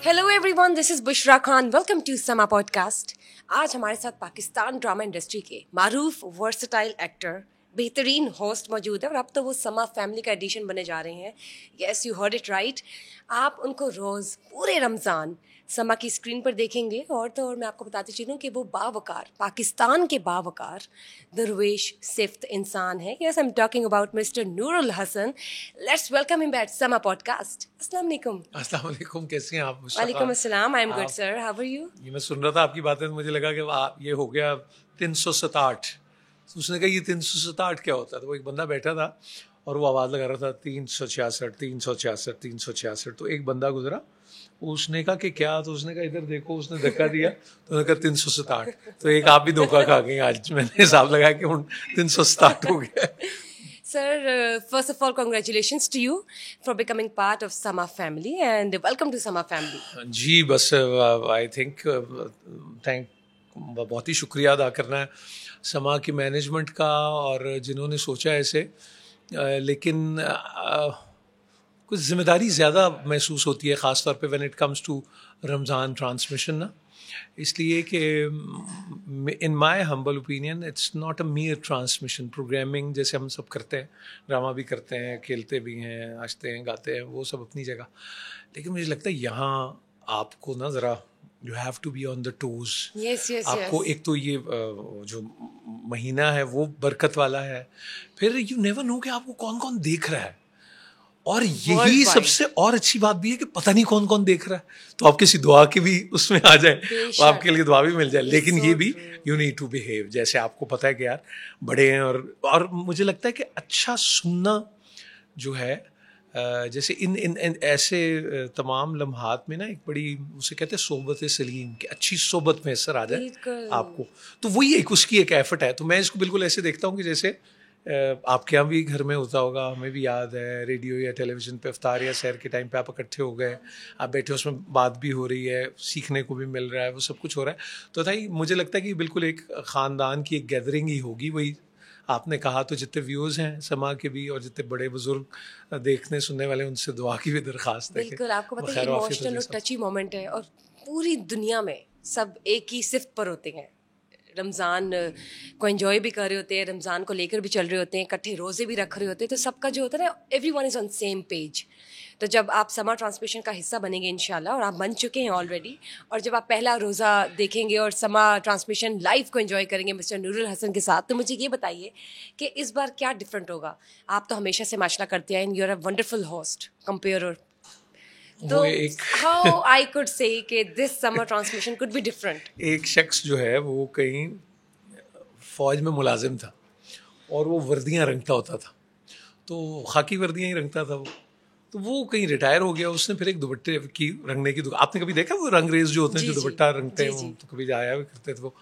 Hello everyone, this is Bushra Khan. Welcome to Samaa podcast. आज हमारे साथ पाकिस्तान ड्रामा इंडस्ट्री के मारूफ वर्सेटाइल एक्टर, बेहतरीन होस्ट मौजूद है और अब तो वो समा फैमिली का एडिशन बने जा रहे हैं। Yes, you heard it right. आप उनको रोज़ पूरे रमज़ान समा की स्क्रीन पर देखेंगे। और तो और मैं आपको बताती चलूँ कि वो बावकार, पाकिस्तान के बावकार दरवेश सिफ्त इंसान है। Yes, I am talking about mister Noorul Hassan. Let's welcome him back Samaa podcast. अस्सलाम वालेकुम। अस्सलाम वालेकुम, कैसे हैं आप? वालेकुम अस्सलाम, I am good sir, how are you? ये मैं सुन रहा था आपकी बातें तो मुझे लगा कि ये हो गया 367। तो उसने कहा ये 367 क्या होता है? तो वो एक बंदा बैठा था और वो आवाज़ लगा रहा था 366 366 366। तो एक बंदा गुजरा, उसने कहा कि क्या? तो उसने कहा इधर देखो। उसने धक्का दिया तो उसने कहा 367। तो एक आप भी धोखा खा गई आज। मैंने हिसाब लगाया कि 367 हो गया। Sir, first of all, congratulations to you for becoming part of Sama family and welcome to Sama family. जी बस आई थिंक बहुत ही शुक्रिया अदा करना है समा की मैनेजमेंट का और जिन्होंने सोचा ऐसे, लेकिन कुछ जिम्मेदारी ज़्यादा महसूस होती है, ख़ास तौर पे when it comes to Ramzan transmission ना। इसलिए कि in my humble opinion it's not a mere transmission. Programming जैसे हम सब करते हैं, ड्रामा भी करते हैं, खेलते भी हैं, नाचते हैं, गाते हैं, वो सब अपनी जगह। लेकिन मुझे लगता है यहाँ आपको ना ज़रा you have to be on the toes. आपको एक तो ये जो महीना है वो बरकत वाला है, फिर यू नेवर नो कि आपको कौन कौन देख रहा है। और यही सबसे और अच्छी बात भी है कि पता नहीं कौन कौन देख रहा है। तो आप किसी दुआ की भी उसमें आ जाए तो आपके लिए दुआ भी मिल जाए। लेकिन ये भी यू नीड टू बिहेव जैसे आपको पता है कि यार बड़े हैं। और मुझे लगता है कि अच्छा सुनना जो है, जैसे इन ऐसे तमाम लम्हात में ना एक बड़ी उसे कहते हैं सोबत सलीम, कि अच्छी सोबत में असर आ जाए आपको। तो वही एक उसकी एक एफर्ट है। तो मैं इसको बिल्कुल ऐसे देखता हूँ कि जैसे आपके यहाँ भी घर में होता होगा, हमें भी याद है रेडियो या टेलीविज़न पे इफ्तार या सैर के टाइम पे आप इकट्ठे हो गए, आप बैठे, उसमें बात भी हो रही है, सीखने को भी मिल रहा है, वो सब कुछ हो रहा है। तो भाई मुझे लगता है कि बिल्कुल एक ख़ानदान की एक गैदरिंग ही होगी। वही आपने कहा। तो जितने व्यूज़ हैं समा के भी और जितने बड़े बुजुर्ग देखने सुनने वाले, उनसे दुआ की भी दरख्वास्त है। बिल्कुल, आपको पता है इमोशनल और टची मोमेंट है और पूरी दुनिया में सब एक ही सिफ्त पर होते हैं। रमज़ान को एंजॉय भी कर रहे होते हैं, रमज़ान को लेकर भी चल रहे होते हैं, इकट्ठे रोज़े भी रख रहे होते हैं। तो सबका जो होता है ना, everyone is on same page. तो जब आप समा ट्रांसमिशन का हिस्सा बनेंगे इंशाल्लाह, और आप बन चुके हैं ऑलरेडी, और जब आप पहला रोज़ा देखेंगे और समा ट्रांसमिशन लाइव को एंजॉय करेंगे मिस्टर नूरुल हसन के साथ, तो मुझे ये बताइए कि इस बार क्या डिफरेंट होगा? आप तो हमेशा से माशाल्लाह करते हैं, you are a wonderful host compere. तो how I could say कि this summer transmission could be different। एक शख्स जो है वो कहीं फ़ौज में मुलाजिम था और वो वर्दियाँ रंगता होता था, तो खाकी वर्दियाँ ही रंगता था वो। तो वो कहीं रिटायर हो गया। उसने फिर एक दुपट्टे की रंगने की दुकान, आपने कभी देखा वो रंगरेज जो होते हैं जो दुपट्टा रंगते हैं, वो तो कभी आया भी करते थे वो।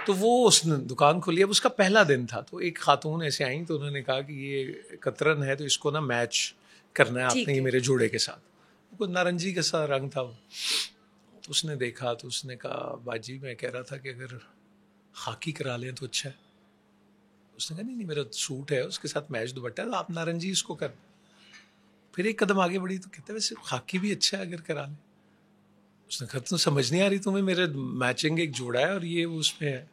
तो वो उसने दुकान खोली। अब उसका पहला दिन था, तो एक खातून ऐसे आई, तो उन्होंने कहा कि ये कतरन है तो इसको ना मैच करना है आपने, ये मेरे जोड़े के साथ। कुछ नारंगी का सा रंग था वो। तो उसने देखा तो उसने कहा बाजी मैं कह रहा था कि अगर खाकी करा लें तो अच्छा है। उसने कहा नहीं मेरा सूट है उसके साथ मैच दुपट्टा है, तो आप नारंगी इसको कर। फिर एक कदम आगे बढ़ी तो कहते वैसे खाकी भी अच्छा है अगर करा लें। उसने कहा तो समझ नहीं आ रही तुम्हें, मेरे मैचिंग एक जोड़ा है और ये उसमें है।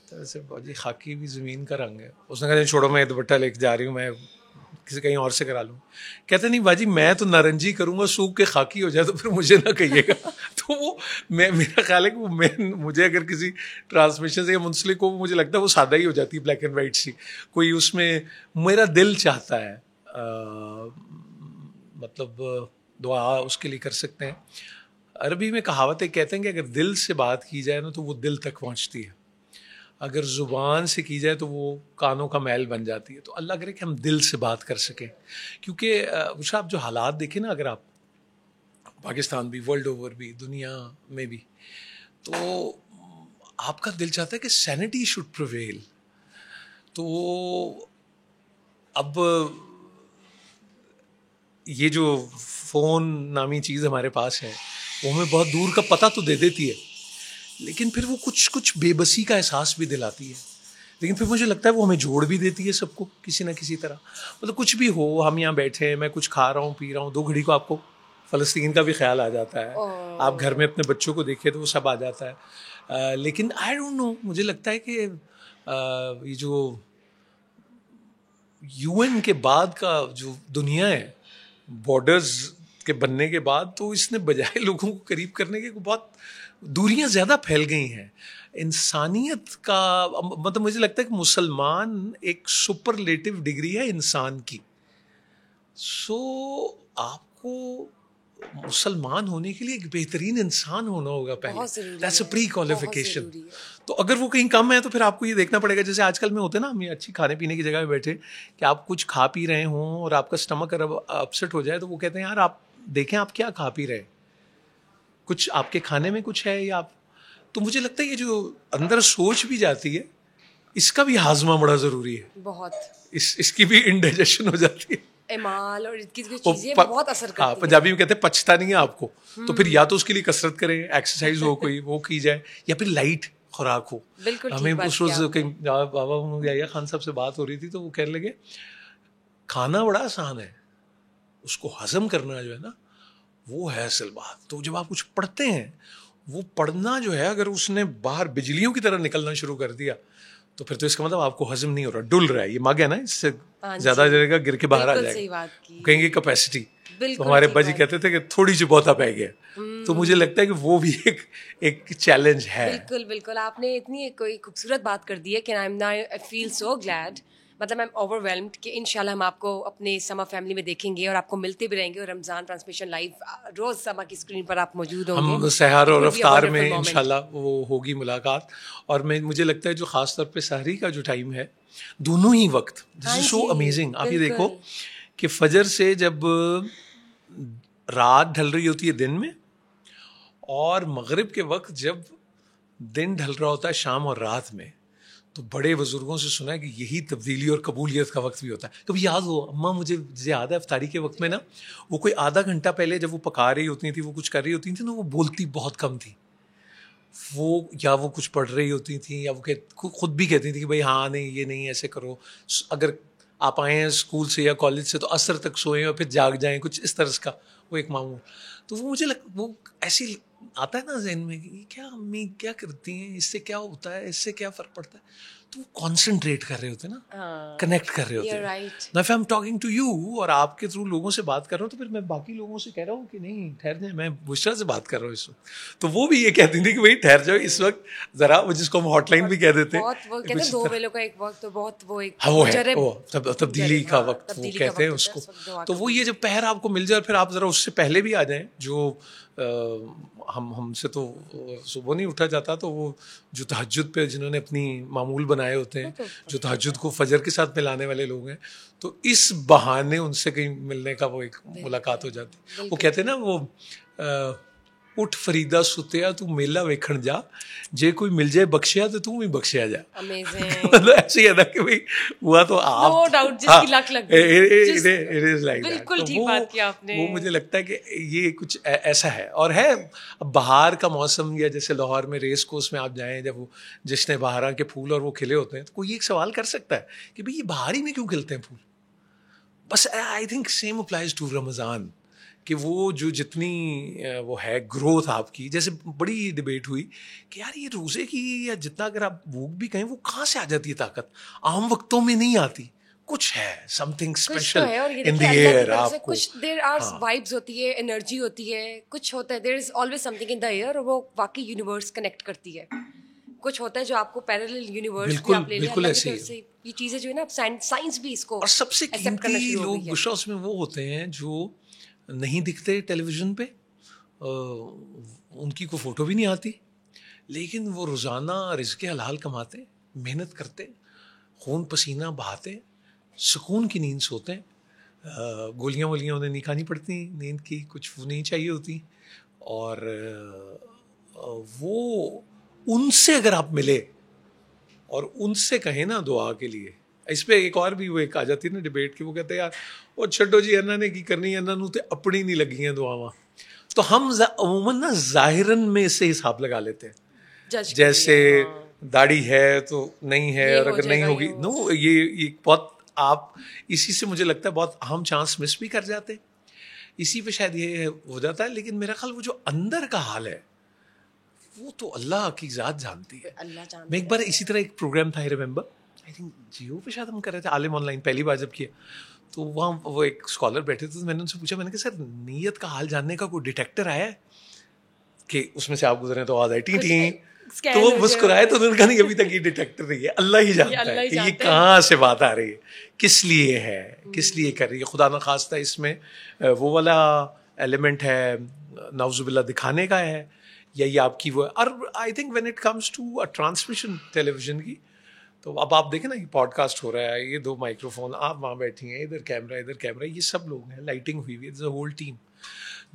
तो वैसे बाजी खाकी भी ज़मीन का रंग है। उसने कहा छोड़ो मैं दुपट्टा लेके जा रही हूँ, मैं किसी कहीं और से करा लूँ। कहते नहीं बाजी मैं तो नारंगी करूँगा, सूख के खाकी हो जाए तो फिर मुझे ना कहिएगा। तो वो मेरा ख्याल है कि मुझे अगर किसी ट्रांसमिशन से या मुंसलिक को, मुझे लगता है वो सादा ही हो जाती है, ब्लैक एंड वाइट सी। कोई उसमें मेरा दिल चाहता है मतलब दुआ उसके लिए कर सकते हैं। अरबी में कहावतें कहते हैं कि अगर दिल से बात की जाए ना तो वो दिल तक पहुँचती है, अगर ज़ुबान से की जाए तो वो कानों का मैल बन जाती है। तो अल्लाह करे कि हम दिल से बात कर सकें। क्योंकि उस आप जो हालात देखें ना, अगर आप पाकिस्तान भी, वर्ल्ड ओवर भी, दुनिया में भी, तो आपका दिल चाहता है कि सैनिटी शुड प्रिवेल। तो अब ये जो फ़ोन नामी चीज़ हमारे पास है वो हमें बहुत दूर का पता तो दे देती है, लेकिन फिर वो कुछ बेबसी का एहसास भी दिलाती है। लेकिन फिर मुझे लगता है वो हमें जोड़ भी देती है सबको किसी ना किसी तरह। मतलब कुछ भी हो, हम यहाँ बैठे हैं, मैं कुछ खा रहा हूँ, पी रहा हूँ, 2 घड़ी को आपको फ़लस्तीन का भी ख्याल आ जाता है, आप घर में अपने बच्चों को देखें तो वो सब आ जाता है। लेकिन आई डोंट नो, मुझे लगता है कि ये जो यूएन के बाद का जो दुनिया है, बॉर्डर्स के बनने के बाद, तो इसने बजाय लोगों को करीब करने के बहुत दूरियां ज़्यादा फैल गई हैं। इंसानियत का मतलब मुझे लगता है कि मुसलमान एक सुपरलेटिव डिग्री है इंसान की। सो आपको मुसलमान होने के लिए एक बेहतरीन इंसान होना होगा पहले, दैट्स अ प्री क्वालिफिकेशन। तो अगर वो कहीं कम है तो फिर आपको ये देखना पड़ेगा, जैसे आजकल में होते हैं ना, हम ये अच्छी खाने पीने की जगह में बैठे कि आप कुछ खा पी रहे हों और आपका स्टमक अगर अपसेट हो जाए तो वो कहते हैं यार आप देखें आप क्या खा पी रहे हैं, कुछ आपके खाने में कुछ है या आप। तो मुझे लगता है ये जो अंदर सोच भी जाती है, इसका भी हाजमा बड़ा ज़रूरी है बहुत। इसकी भी इंडाइजेशन हो जाती है, एमाल और इसकी चीजें बहुत असर करती हैं। पंजाबी में कहते हैं पचता नहीं है आपको, तो फिर या तो उसके लिए कसरत करें, एक्सरसाइज हो कोई वो की जाए, या फिर लाइट खुराक हो। हमें उस रोज बाबा याया खान साहब से बात हो रही थी तो वो कहने लगे खाना बड़ा आसान है, उसको हजम करना जो है ना वो है असल बात। तो जब आप कुछ पढ़ते हैं, वो पढ़ना जो है अगर उसने बाहर बिजलियों की तरह निकलना शुरू कर दिया तो फिर तो इसका मतलब आपको हजम नहीं हो रहा, डुल रहा है, ये मग है ना, इससे ज्यादा जाएगा गिर के बाहर आ जाएगा, कहेंगे कैपेसिटी। तो हमारे बाजी कहते थे कि थोड़ी सी बहुत पै गया। तो मुझे लगता है कि वो भी एक चैलेंज है। बिल्कुल बिल्कुल, आपने इतनी कोई खूबसूरत बात कर दी है कि आई फील सो ग्लैड, मतलब आई एम ओवरवेल्म्ड कि इंशाल्लाह हम आपको अपने समा फैमिली में देखेंगे और आपको मिलते भी रहेंगे, और रमज़ान ट्रांसमिशन लाइव रोज़ समा की स्क्रीन पर आप मौजूद होंगे। हम सहर और अफ्तार में इंशाल्लाह वो होगी मुलाकात। और मुझे लगता है जो ख़ास तौर पे सहरी का जो टाइम है, दोनों ही वक्त दिस इज सो अमेजिंग। आप ये देखो कि फजर से जब रात ढल रही होती है दिन में, और मगरिब के वक्त जब दिन ढल रहा होता है शाम और रात में, तो बड़े बुजुर्गों से सुना है कि यही तब्दीली और कबूलियत का वक्त भी होता है। कभी याद हो अम्मा, मुझे याद है इफ्तारी के वक्त में ना, वो कोई आधा घंटा पहले जब वो पका रही होती थी, वो कुछ कर रही होती थी ना, वो बोलती बहुत कम थी, वो या वो कुछ पढ़ रही होती थी या वो खुद भी कहती थी कि भाई हाँ नहीं ये नहीं ऐसे करो, अगर आप आए हैं स्कूल से या कॉलेज से तो असर तक सोएं और फिर जाग जाएं, कुछ इस तरह का वो एक मामूल। तो वो मुझे वो ऐसी आता है ना जहन में कि क्या अम्मी क्या करती हैं, इससे क्या होता है, इससे क्या फ़र्क पड़ता है, तो वो कॉन्सेंट्रेट कर रहे होते हैं ना, कनेक्ट कर रहे होते हैं। Now if I am talking to you और आपके थ्रू लोगों से बात कर रहा हूँ, तो फिर मैं बाकी लोगों से कह रहा हूँ कि नहीं ठहर जाए, मैं बुशरा से बात कर रहा हूँ इस वक्त, तो वो भी ये कहती थी कि भाई ठहर जाओ इस वक्त ज़रा, वो जिसको हम हॉटलाइन भी कह देते हैं, दो वेलों का एक वक्त, बहुत वो एक हाँ वो है तब्दीली का वक्त वो कहते हैं उसको। तो वो ये जब पहर आपको मिल जाए, फिर आप ज़रा उससे पहले भी आ जाएं, जो हमसे तो सुबह नहीं उठा जाता, तो वो जो तहज्जुद पे जिन्होंने अपनी मामूल बनाए होते हैं, जो तहज्जुद को फजर के साथ मिलाने वाले लोग हैं, तो इस बहाने उनसे कहीं मिलने का वो एक मुलाकात हो जाती। वो कहते हैं ना वो उठ फरीदा सुतिया तू मेला वेखण जा, जे कोई मिल जाए बख्शिया तो तू भी बख्शिया जा। मतलब ऐसे ही है ना कि भाई हुआ तो आप, नो डाउट जिसकी लक लग गई, बिल्कुल ठीक बात किया आपने। वो मुझे लगता है कि ये कुछ ऐसा है। और है बाहर का मौसम, या जैसे लाहौर में रेस कोर्स में आप जाएं, जब वो जश्न बहारा के फूल और वो खिले होते हैं, तो कोई एक सवाल कर सकता है कि भाई ये बाहर ही में क्यों खिलते हैं फूल। बस I think same applies to Ramzan, कि वो जो जितनी वो है ग्रोथ आपकी, जैसे बड़ी डिबेट हुई कि यार ये रोज़े की या जितना अगर आप भूख भी कहें, वो कहाँ से आ जाती है ताकत, आम वक्तों में नहीं आती, कुछ है something special in the air. आपको कुछ देयर आर वाइब्स होती है, एनर्जी होती है, कुछ होता है, there is always something in the air, और वो वाकई यूनिवर्स कनेक्ट करती है। कुछ होता है जो आपको पैरेलल यूनिवर्स भी आप ले लें, बिल्कुल ऐसे ये चीज़ें जो है ना, साइंस भी इसको, और सबसे कीमती लोग गुस्सा में वो होते हैं जो नहीं दिखते टेलीविज़न पे, उनकी कोई फ़ोटो भी नहीं आती, लेकिन वो रोज़ाना रिज़्क़े हलाल कमाते, मेहनत करते, खून पसीना बहाते, सुकून की नींद सोते हैं, गोलियां वोलियां उन्हें नहीं खानी पड़ती नींद की, कुछ वो नहीं चाहिए होती। और वो उनसे अगर आप मिले और उनसे कहें ना दुआ के लिए, इस पर एक और भी वो एक आ जाती है ना डिबेट की, वो कहते हैं यार वो छड्डो जी इन्हों ने की करनी, इन्हों तो अपनी नहीं लगी हैं दुआवां। तो हम अमूमन ना जाहिरन में इससे हिसाब लगा लेते हैं, जैसे दाढ़ी है तो नहीं है, और अगर नहीं होगी नो, ये बहुत आप इसी से मुझे लगता है बहुत अहम चांस मिस भी कर जाते। इसी पे शायद ये हो जाता है। लेकिन मेरा ख्याल वो जो अंदर का हाल है वो तो अल्लाह की ज़ात जानती है। अल्लाह जानता मैं एक बार इसी तरह एक प्रोग्राम था, आई रिमेंबर, आई थिंक जियो पे शायद हम कर रहे थे, आलिम ऑनलाइन पहली बार जब किया, तो वहाँ वो एक स्कॉलर बैठे थे, तो मैंने उनसे पूछा, मैंने कहा सर नीयत का हाल जानने का कोई डिटेक्टर आया है कि उसमें से आप गुजरे तो आवाज़ आई टी टी, तो वो मुस्कुराए, तो उन्होंने कहा नहीं अभी तक ये डिटेक्टर नहीं है, अल्लाह ही जानता है कि ये कहाँ से बात आ रही है, किस लिए है, किस लिए कर रही है। खुदा न खास्ता इसमें वो वाला एलिमेंट है नाउजुबिल्ला दिखाने का है, या ये आपकी वो। और I think when it comes to a transmission television की, तो अब आप देखें ना कि पॉडकास्ट हो रहा है, ये 2 माइक्रोफोन, आप वहाँ बैठी हैं, इधर कैमरा, ये सब लोग हैं, लाइटिंग हुई हुई है, होल टीम।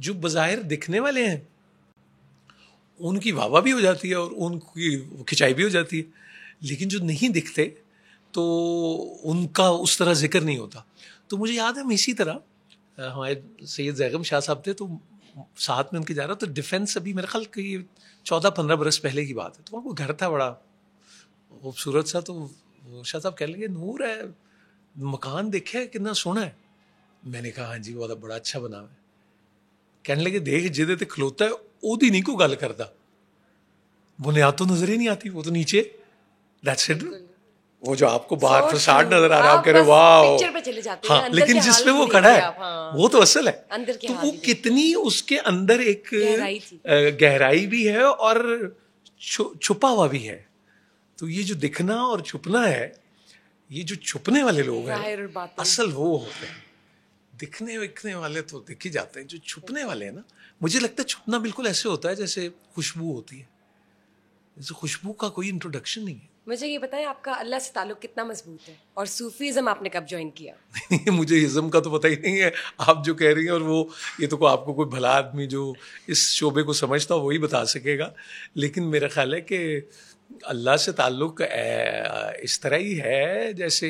जो बज़ाहिर दिखने वाले हैं उनकी वाहवाही भी हो जाती है और उनकी खिंचाई भी हो जाती है, लेकिन जो नहीं दिखते तो उनका उस तरह जिक्र नहीं होता। तो मुझे याद है हम इसी तरह हमारे सैयद ज़ैगम शाह साहब थे, तो साथ में उनके जा रहा, तो डिफेंस अभी मेरे ख्याल कि 14-15 बरस पहले की बात है, तो वहाँ कोई घर था बड़ा खूबसूरत सा, तो शाह साहब कहने लगे नूर है, मकान देखे है कितना सोहना है। मैंने कहा हाँ जी बहुत बड़ा अच्छा बना है। कहने लगे देख जिदे ते खलोता है ओदी नहीं कोई गल करता, बुनियाद तो नजर ही नहीं आती, वो तो नीचे दैट्स इट, वो जो आपको बाहर फसाड नजर आ रहा है, आप कह रहे वाह पिक्चर पे चले जाते हैं, हाँ, लेकिन जिस पे वो खड़ा है वो तो असल है। अंदर के तो वो कितनी उसके अंदर एक गहराई भी है और छुपा हुआ भी है। तो ये जो दिखना और छुपना है, ये जो छुपने वाले लोग हैं असल वो होते हैं। दिखने विखने वाले तो दिख ही जाते हैं, जो छुपने वाले हैं ना, मुझे लगता है छुपना बिल्कुल ऐसे होता है जैसे खुशबू होती है, जैसे खुशबू का कोई इंट्रोडक्शन नहीं है। मुझे ये बताएं आपका अल्लाह से ताल्लुक कितना मजबूत है, और सूफीज़म आपने कब ज्वाइन किया? मुझे इज़्म का तो पता ही नहीं है, आप जो कह रही हैं, और वो ये तो आपको कोई भला आदमी जो इस शोबे को समझता हो वही बता सकेगा। लेकिन मेरा ख्याल है कि अल्लाह से ताल्लुक इस तरह ही है जैसे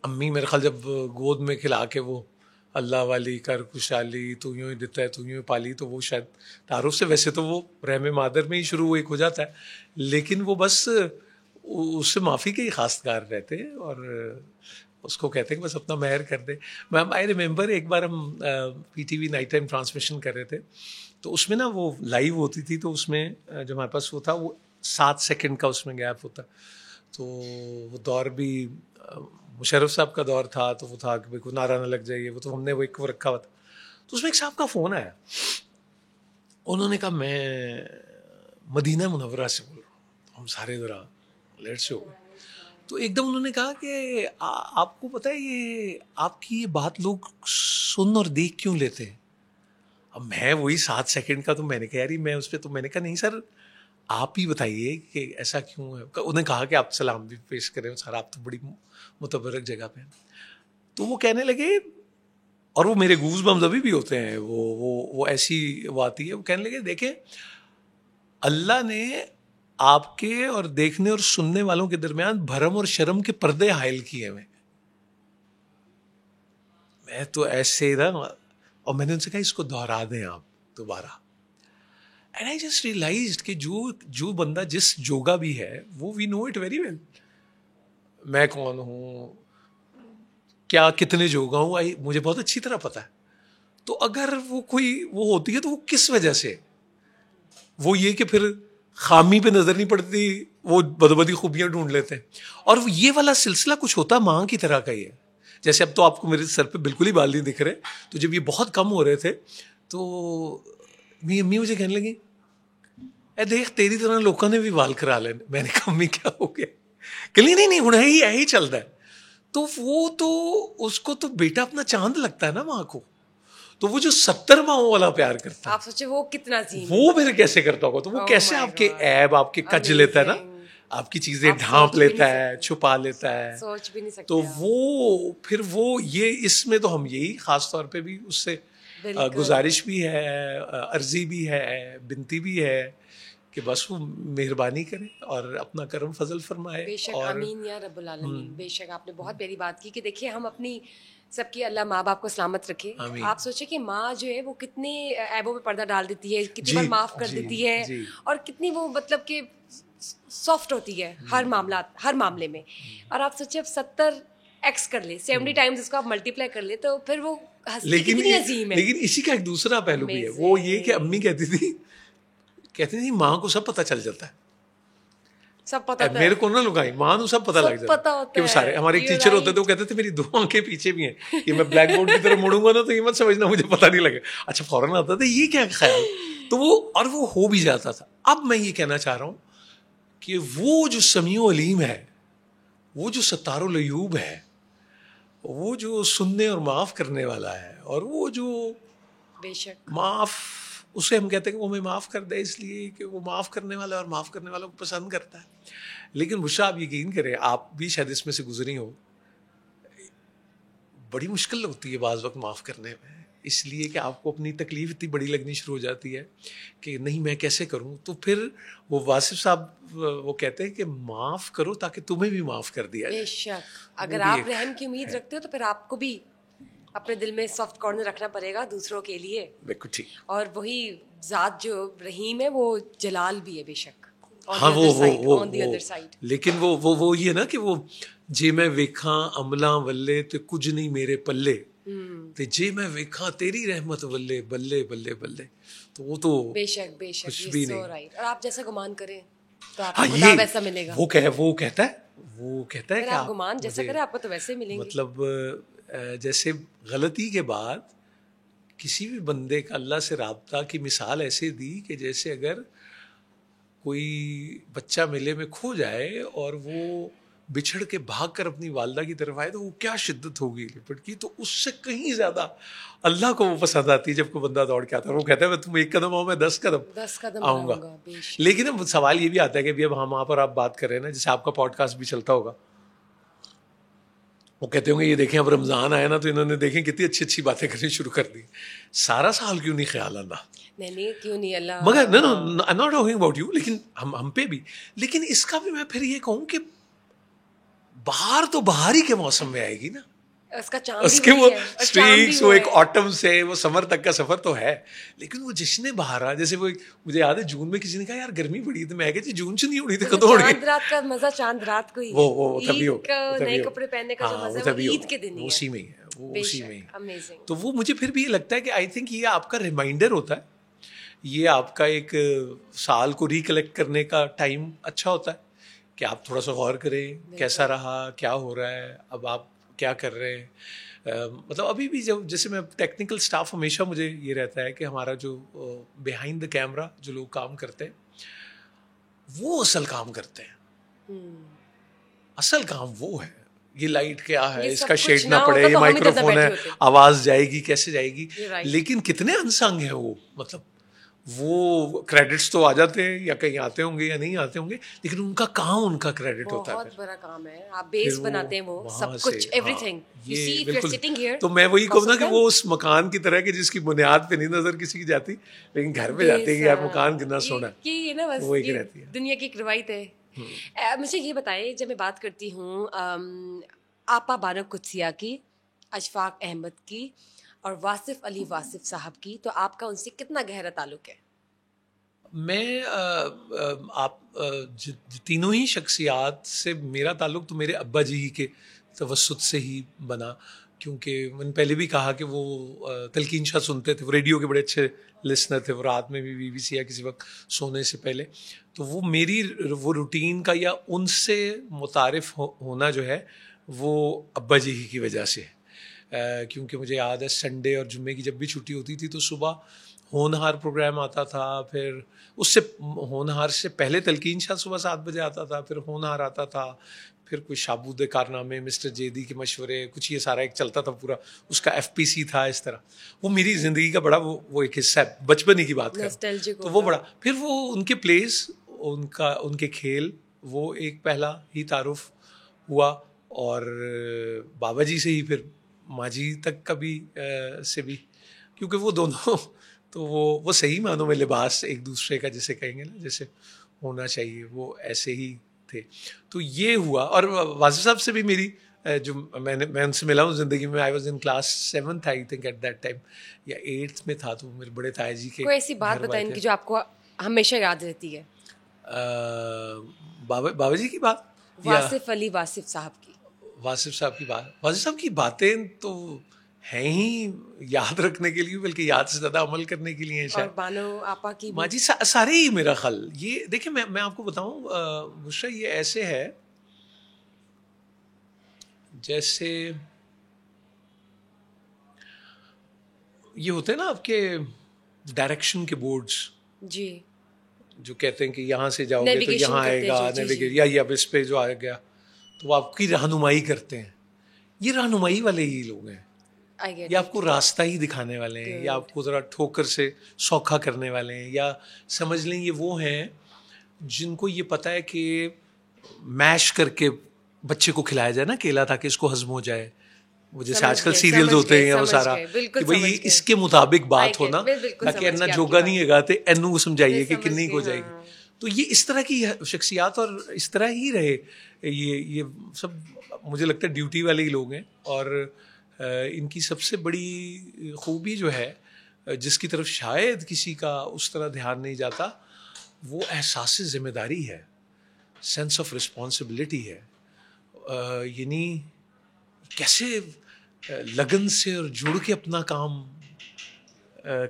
अम्मी मेरे ख्याल जब गोद में खिला के वो अल्लाह वाली कर खुशहाली तू यूँ ही देता है तू यूँ ही पाली, तो वो शायद तारुफ से वैसे तो वो रहम मादर में ही शुरू एक हो जाता है, लेकिन वो बस उससे माफ़ी के ही खासगार रहते हैं और उसको कहते हैं कि बस अपना मेहर कर दे। मैम आई रिमेंबर एक बार हम PTV नाइट टाइम ट्रांसमिशन कर रहे थे, तो उसमें ना वो लाइव होती थी, तो उसमें जो हमारे पास वो था वो 7 सेकंड का उसमें गैप होता, तो वो दौर भी मुशर्रफ साहब का दौर था, तो वो था कि भाई कोई नारा ना लग जाइए, वो तो हमने वो एक वो रखा हुआ था। तो उसमें एक साहब का फ़ोन आया, उन्होंने कहा मैं मदीना मुनव्वरा से बोल रहा हूँ। तो हम सारे ज़रा लेट से हो गए, तो एकदम उन्होंने कहा कि आपको पता है ये आपकी ये बात लोग सुन और देख क्यों लेते हैं? अब मैं वही 7 सेकंड का, तो मैंने कहा यार मैं उस पर, तो मैंने कहा नहीं सर आप ही बताइए कि ऐसा क्यों है। उन्होंने कहा कि आप सलाम भी पेश करें सर, आप तो बड़ी मुतबरक जगह पे हैं। तो वो कहने लगे, और वो मेरे गूज़ बम्स अभी भी होते हैं, वो ऐसी वो आती है, वो कहने लगे देखें अल्लाह ने आपके और देखने और सुनने वालों के दरमियान भरम और शर्म के पर्दे हायल किए हुए। मैं तो ऐसे ना, और मैंने उनसे कहा इसको दोहरा दें आप दोबारा। एंड आई जस्ट रियलाइज्ड कि जो बंदा जिस जोगा भी है वो we know it very well, मैं कौन हूँ, क्या कितने जोगा हूँ, मुझे बहुत अच्छी तरह पता है। तो अगर वो कोई वो होती है तो वो किस वजह से, वो ये कि फिर खामी पे नजर नहीं पड़ती, वो बदबदी खूबियां ढूंढ लेते हैं। और ये वाला सिलसिला कुछ होता माँ की तरह का ही है। जैसे अब तो आपको मेरे सर पे बिल्कुल ही बाल नहीं दिख रहे, तो जब ये बहुत कम हो रहे थे तो मेरी अम्मी मुझे कहने लगी ए देख तेरी तरह लोगों ने भी बाल करा लेने। मैंने कहा अम्मी क्या हो गया? कहली नहीं हुण यही चलता है। तो वो तो उसको तो बेटा अपना चांद लगता है ना माँ को, तो वो जो 70 माओं वाला प्यार करता है, आप सोचे वो कितना जी वो मेरे कैसे करता होगा। तो वो कैसे आपके ऐब आपके कज लेता है ना, आपकी चीजें ढांप लेता है, छुपा लेता है, सोच भी नहीं सकते। तो वो फिर वो ये इसमें तो हम यही खास तौर पे भी उससे गुजारिश भी है, अर्जी भी है, बिनती भी है कि बस वो मेहरबानी करे और अपना करम फजल फरमाए। बेशक आमीन या रब्बुल आलमीन। बेशक आपने बहुत प्यारी बात की कि देखिए हम अपनी सबकी अल्लाह माँ बाप को सलामत रखे। आप सोचे कि माँ जो है वो कितने ऐबों पे पर्दा डाल देती है, कितनी बार माफ़ कर देती है, और कितनी वो मतलब कि सॉफ्ट होती है हर मामले में। और आप सोचिए अब 70 एक्स कर ले 70 टाइम्स उसको आप मल्टीप्लाई कर ले तो फिर वो हस्ती कितनी अजीम है। लेकिन इसी का एक दूसरा पहलू भी है, वो ये कि अम्मी कहती थी माँ को सब पता चल जाता है, सब पता है। मेरे को ना लुगाई माँ को सब पता लग जाता है कि वो सारे हमारे एक टीचर होते थे, वो कहते थे मेरी 2 आंखें पीछे भी हैं, ये मैं ब्लैक बोर्ड की तरफ मुड़ूंगा ना तो ये मत समझना मुझे पता नहीं लगे। अच्छा फौरन आता था ये क्या ख्याल, तो वो हो भी जाता था। अब मैं ये कहना चाह रहा हूँ कि वो जो समीउ अलीम है, वो जो सत्तारुल अयूब है, वो जो सुनने और माफ़ करने वाला है, और वो जो बेशक माफ़, उसे हम कहते हैं कि वो हमें माफ़ कर दे इसलिए कि वो माफ़ करने वाला है और माफ़ करने वालों को पसंद करता है। लेकिन बुशरा, आप यकीन करें, आप भी शायद इसमें से गुजरी हो, बड़ी मुश्किल होती है बाज़ वक्त माफ़ करने में, इसलिए कि आपको अपनी तकलीफ़ इतनी बड़ी लगनी शुरू हो जाती है कि नहीं मैं कैसे करूं। तो फिर वो वासिफ साहब वो कहते हैं कि माफ़ करो ताकि तुम्हें भी माफ़ कर दिया जाए। बेशक, अगर आप रहम की उम्मीद रखते हो तो फिर आपको भी अपने दिल में सॉफ्ट कॉर्नर रखना पड़ेगा दूसरों के लिए। बिल्कुल ठीक। और वही ज़ात जो रहीम है वो जलाल भी है बेशक। हाँ वो लेकिन वो ये ना कि वो जे मैं वेखा अमला वल्ले ते कुछ नहीं मेरे पल्ले, ते जे मैं वेखा तेरी रहमत वल्ले बल्ले बल्ले बल्ले, तो वो तो बेशक कुछ भी नहीं। और आप जैसा गुमान करें तो आपको हाँ, खुदा वैसा मिलेगा। वो कहता है कि आप गुमान जैसा करें आपको तो वैसे मिलेंगे। मतलब जैसे गलती के बाद किसी भी बंदे का अल्लाह से राब्ता की मिसाल ऐसे दी कि जैसे अगर कोई बच्चा मेले में खो जाए और वो बिछड़ के भाग कर अपनी वालदा की तरफ आए तो वो क्या शिद्दत होगी लिपट की, तो उससे कहीं ज़्यादा अल्लाह को वो पसंद आती है जब कोई बंदा दौड़ के आता है। वो कहता है मैं तुम 1 कदम आओ मैं 10 कदम आऊँगा। लेकिन अब सवाल ये भी आता है कि अभी अब हम वहाँ पर आप बात कर रहे हैं ना, जैसे आपका पॉडकास्ट भी चलता होगा, वो कहते होंगे ये देखें अब रमज़ान आया ना तो इन्होंने देखें कितनी अच्छी अच्छी बातें करनी शुरू कर दी, सारा साल क्यों नहीं ख्याल आना। नहीं क्यों नहीं अल्लाह, मगर no I am not talking about you, लेकिन हम पे भी, लेकिन इसका भी मैं फिर ये कहूँ कि बाहर तो बाहर ही के मौसम में आएगी ना, उसका चांद उसके वो स्ट्रीक्स, वो एक ऑटम से वो समर तक का सफर तो है, लेकिन वो जश्न बहारा, जैसे वो मुझे याद है जून में किसी ने कहा यार गर्मी बड़ी है, तो मैं कहा जून से नहीं उड़ी थी कदों चांद रात का मजा चांद रात को ही, वो तभी हो, नए कपड़े पहनने का जो मजा है वो ईद के दिन ही है, उसी में है, वो उसी में है। अमेजिंग। तो वो मुझे फिर भी ये लगता है कि आई थिंक ये आपका रिमाइंडर होता है, ये आपका एक साल को रिकलेक्ट करने का टाइम अच्छा होता है कि आप थोड़ा सा गौर करें कैसा रहा, क्या हो रहा है, अब आप क्या कर रहे हैं। मतलब अभी भी जब जैसे मैं टेक्निकल स्टाफ, हमेशा मुझे ये रहता है कि हमारा जो बिहाइंड द कैमरा जो लोग काम करते हैं वो असल काम करते हैं, असल काम वो है, ये लाइट क्या है, इसका शेड ना पड़े, ये माइक्रोफोन है, आवाज़ जाएगी कैसे जाएगी, लेकिन कितने अनसंग हैं वो, मतलब वो क्रेडिट्स तो आ जाते हैं या कहीं आते होंगे या नहीं आते होंगे, लेकिन उनका काम उनका क्रेडिट होता है, बहुत बड़ा काम है, आप बेस बनाते हैं वो सब कुछ, everything you see if you are sitting here. तो मैं वही कहूँ ना कि वो उस मकान की तरह के जिसकी बुनियाद पे नहीं नजर किसी की जाती, लेकिन घर पे जाती है कि यार मकान कितना सोना है, ये ना बस वही रहती है, दुनिया की एक रवायत है। मुझे ये बताइए, जब मैं बात करती हूँ आपा बानो कुदसिया की, अशफाक अहमद की और वासिफ अली वासिफ साहब की, तो आपका उनसे कितना गहरा ताल्लुक है? मैं आप तीनों ही शख्सियात से मेरा ताल्लुक़ तो मेरे अब्बा जी ही के तवस्सुत से ही बना, क्योंकि मैंने पहले भी कहा कि वो तलकीन शाह सुनते थे, वो रेडियो के बड़े अच्छे लिसनर थे, वो रात में भी BBC या किसी वक्त सोने से पहले, तो वो मेरी वो रूटीन का या उनसे मुतारिफ होना जो है वो अब्बा जी ही की वजह से है। क्योंकि मुझे याद है संडे और जुम्मे की जब भी छुट्टी होती थी तो सुबह होनहार प्रोग्राम आता था, फिर उससे होनहार से पहले तलकीन शाह सुबह 7 बजे आता था, फिर होनहार आता था, फिर कोई शाबूद कारनामे, मिस्टर जेदी के मशवरे, कुछ ये सारा एक चलता था पूरा, उसका FPC था। इस तरह वो मेरी ज़िंदगी का बड़ा वो एक हिस्सा है, बचपन ही की बात कर, तो वो बड़ा, फिर वो उनके प्लेस, उनके खेल, वो एक पहला ही तारुफ हुआ, और बाबा जी से ही फिर माँ जी तक का भी से भी, क्योंकि वो दोनों तो वो सही मानों में लिबास एक दूसरे का जिसे कहेंगे ना, जैसे होना चाहिए, वो ऐसे ही थे। तो ये हुआ, और वासिफ साहब से भी मेरी जो मैं उनसे मिला हूँ ज़िंदगी में, I was in class 7th I think at that time, या 8th में था, तो मेरे बड़े ताया जी के कोई ऐसी बात बताएं इनकी जो आपको हमेशा याद रहती है? बाबा जी की बात, वासिफ अली वासिफ साहब की। वासिफ साहब की बातें तो हैं ही याद रखने के लिए, बल्कि याद से ज़्यादा अमल करने के लिए हैं शायद। और बानो आपा की माँ जी सारे ही मेरा ख्याल। ये देखिए, मैं आपको बताऊं बुशरा, ये ऐसे है जैसे ये होते हैं ना आपके डायरेक्शन के बोर्ड्स जी, जो कहते हैं कि यहाँ से जाओगे तो यहाँ आएगा नेविगेट, या अब इस पे जो आ गया तो वो आपकी रहनुमाई करते हैं। ये रहनुमाई वाले ही लोग हैं, या आपको रास्ता ही दिखाने वाले हैं, या आपको ज़रा ठोकर से सौखा करने वाले हैं, या समझ लें ये वो हैं जिनको ये पता है कि मैश करके बच्चे को खिलाया जाए ना केला, ताकि इसको हजम हो जाए। वो जैसे आजकल सीरियल्स होते हैं वो सारा कि भाई इसके मुताबिक बात हो ना, ताकि अन्ना जोगा नहीं है गाते एनू को समझाइए कि किन्नी हो जाएगी। तो ये इस तरह की शख्सियात और इस तरह ही रहे, ये सब मुझे लगता है ड्यूटी वाले ही लोग हैं। और इनकी सबसे बड़ी खूबी जो है, जिसकी तरफ शायद किसी का उस तरह ध्यान नहीं जाता, वो एहसास ज़िम्मेदारी है, सेंस ऑफ रिस्पॉन्सिबिलिटी है। यानी कैसे लगन से और जुड़ के अपना काम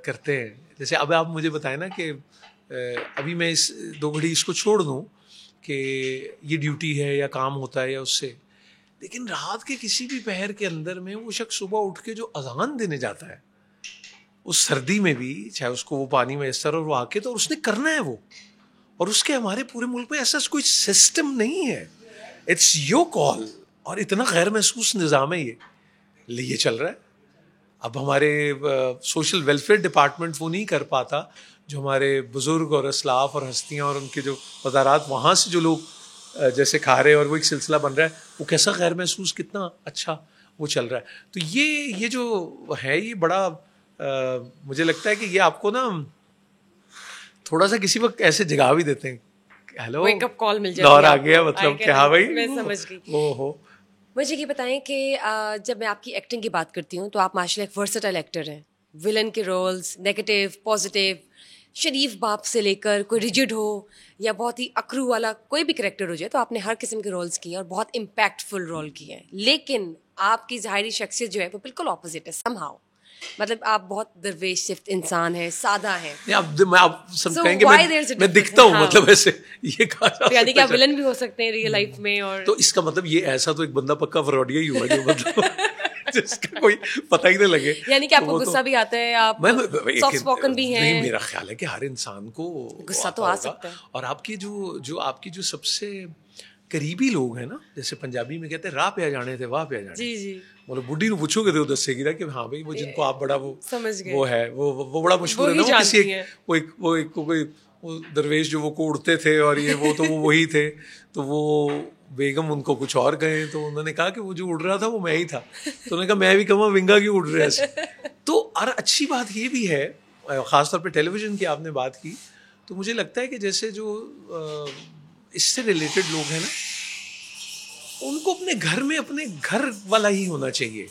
करते हैं। जैसे अब आप मुझे बताएं ना कि अभी मैं इस 2 घड़ी इसको छोड़ दूं कि ये ड्यूटी है या काम होता है या उससे, लेकिन रात के किसी भी पहर के अंदर में वो शख्स सुबह उठ के जो अजान देने जाता है, उस सर्दी में भी, चाहे उसको वो पानी में और वो आके, तो उसने करना है वो। और उसके हमारे पूरे मुल्क में ऐसा कोई सिस्टम नहीं है, इट्स योर कॉल। और इतना गैर महसूस निज़ाम है ये चल रहा है। अब हमारे सोशल वेलफेयर डिपार्टमेंट वो नहीं कर पाता जो हमारे बुज़ुर्ग और असलाफ और हस्तियाँ और उनके जो वज़ारात वहाँ से जो लोग जैसे खा रहे हैं, और वो एक सिलसिला बन रहा है, वो कैसा गैर महसूस, कितना अच्छा वो चल रहा है। तो ये जो है, ये बड़ा मुझे लगता है कि ये आपको ना थोड़ा सा किसी वक्त ऐसे जगा भी देते हैं, हेलो वेकअप कॉल मिल जाए, दौर आ गया, मतलब कि हाँ भाई मैं समझ गई। ओहो। मुझे ये बताएं कि जब मैं आपकी एक्टिंग की बात करती हूँ तो आप माशाल्लाह एक वर्सेटाइल एक्टर हैं। विलन के रोल्स, नेगेटिव, पॉजिटिव, शरीफ बाप से लेकर कोई रिजिड हो या बहुत ही अकरू वाला कोई भी करेक्टर हो जाए, तो आपने हर किस्म के रोल्स किए और बहुत इम्पैक्टफुल रोल किए हैं। लेकिन आपकी ज़ाहिरी शख्सियत जो है वो बिल्कुल ऑपोजिट है समहाउ। मतलब आप बहुत दरवेश सिफ्त इंसान है, सादा है। आप सब कहेंगे मैं दिखता हूँ, मतलब ऐसे ये कहा जा सकता है, यानी कि आप विलन भी हो सकते हैं रियल लाइफ में। और तो इसका मतलब ये ऐसा तो एक बंदा पक्का फ्रॉडिया ही हुआ जो मतलब जिसका कोई पता ही नहीं लगे। यानी कि आपको गुस्सा भी आता है, आप सॉफ्ट स्पोकन भी हैं। नहीं, मेरा ख्याल है कि हर इंसान को गुस्सा तो आ सकता है। और आपकी जो सबसे करीबी लोग हैं ना, जैसे पंजाबी में कहते हैं राह पे आ जाने थे वाह पे आ जाने। जी जी, मतलब बुढ़ी को पूछोगे तो दसेगी ना कि हाँ भाई वो जिनको आप बड़ा वो समझ गए, वो है वो बड़ा मशहूर है ना, वो किसी वो दरवेश जो वो उड़ते थे और ये वो तो वो वही थे। तो वो बेगम उनको कुछ और कहे तो उन्होंने कहा कि वो जो उड़ रहा था वो मैं ही था। तो उन्होंने कहा मैं भी कहूँ विंगा क्यों उड़ रहा है ऐसे। तो और अच्छी बात ये भी है, ख़ासतौर पर टेलीविज़न की आपने बात की, तो मुझे लगता है कि जैसे जो इससे रिलेटेड लोग हैं ना, उनको अपने घर में अपने घर वाला ही होना चाहिए,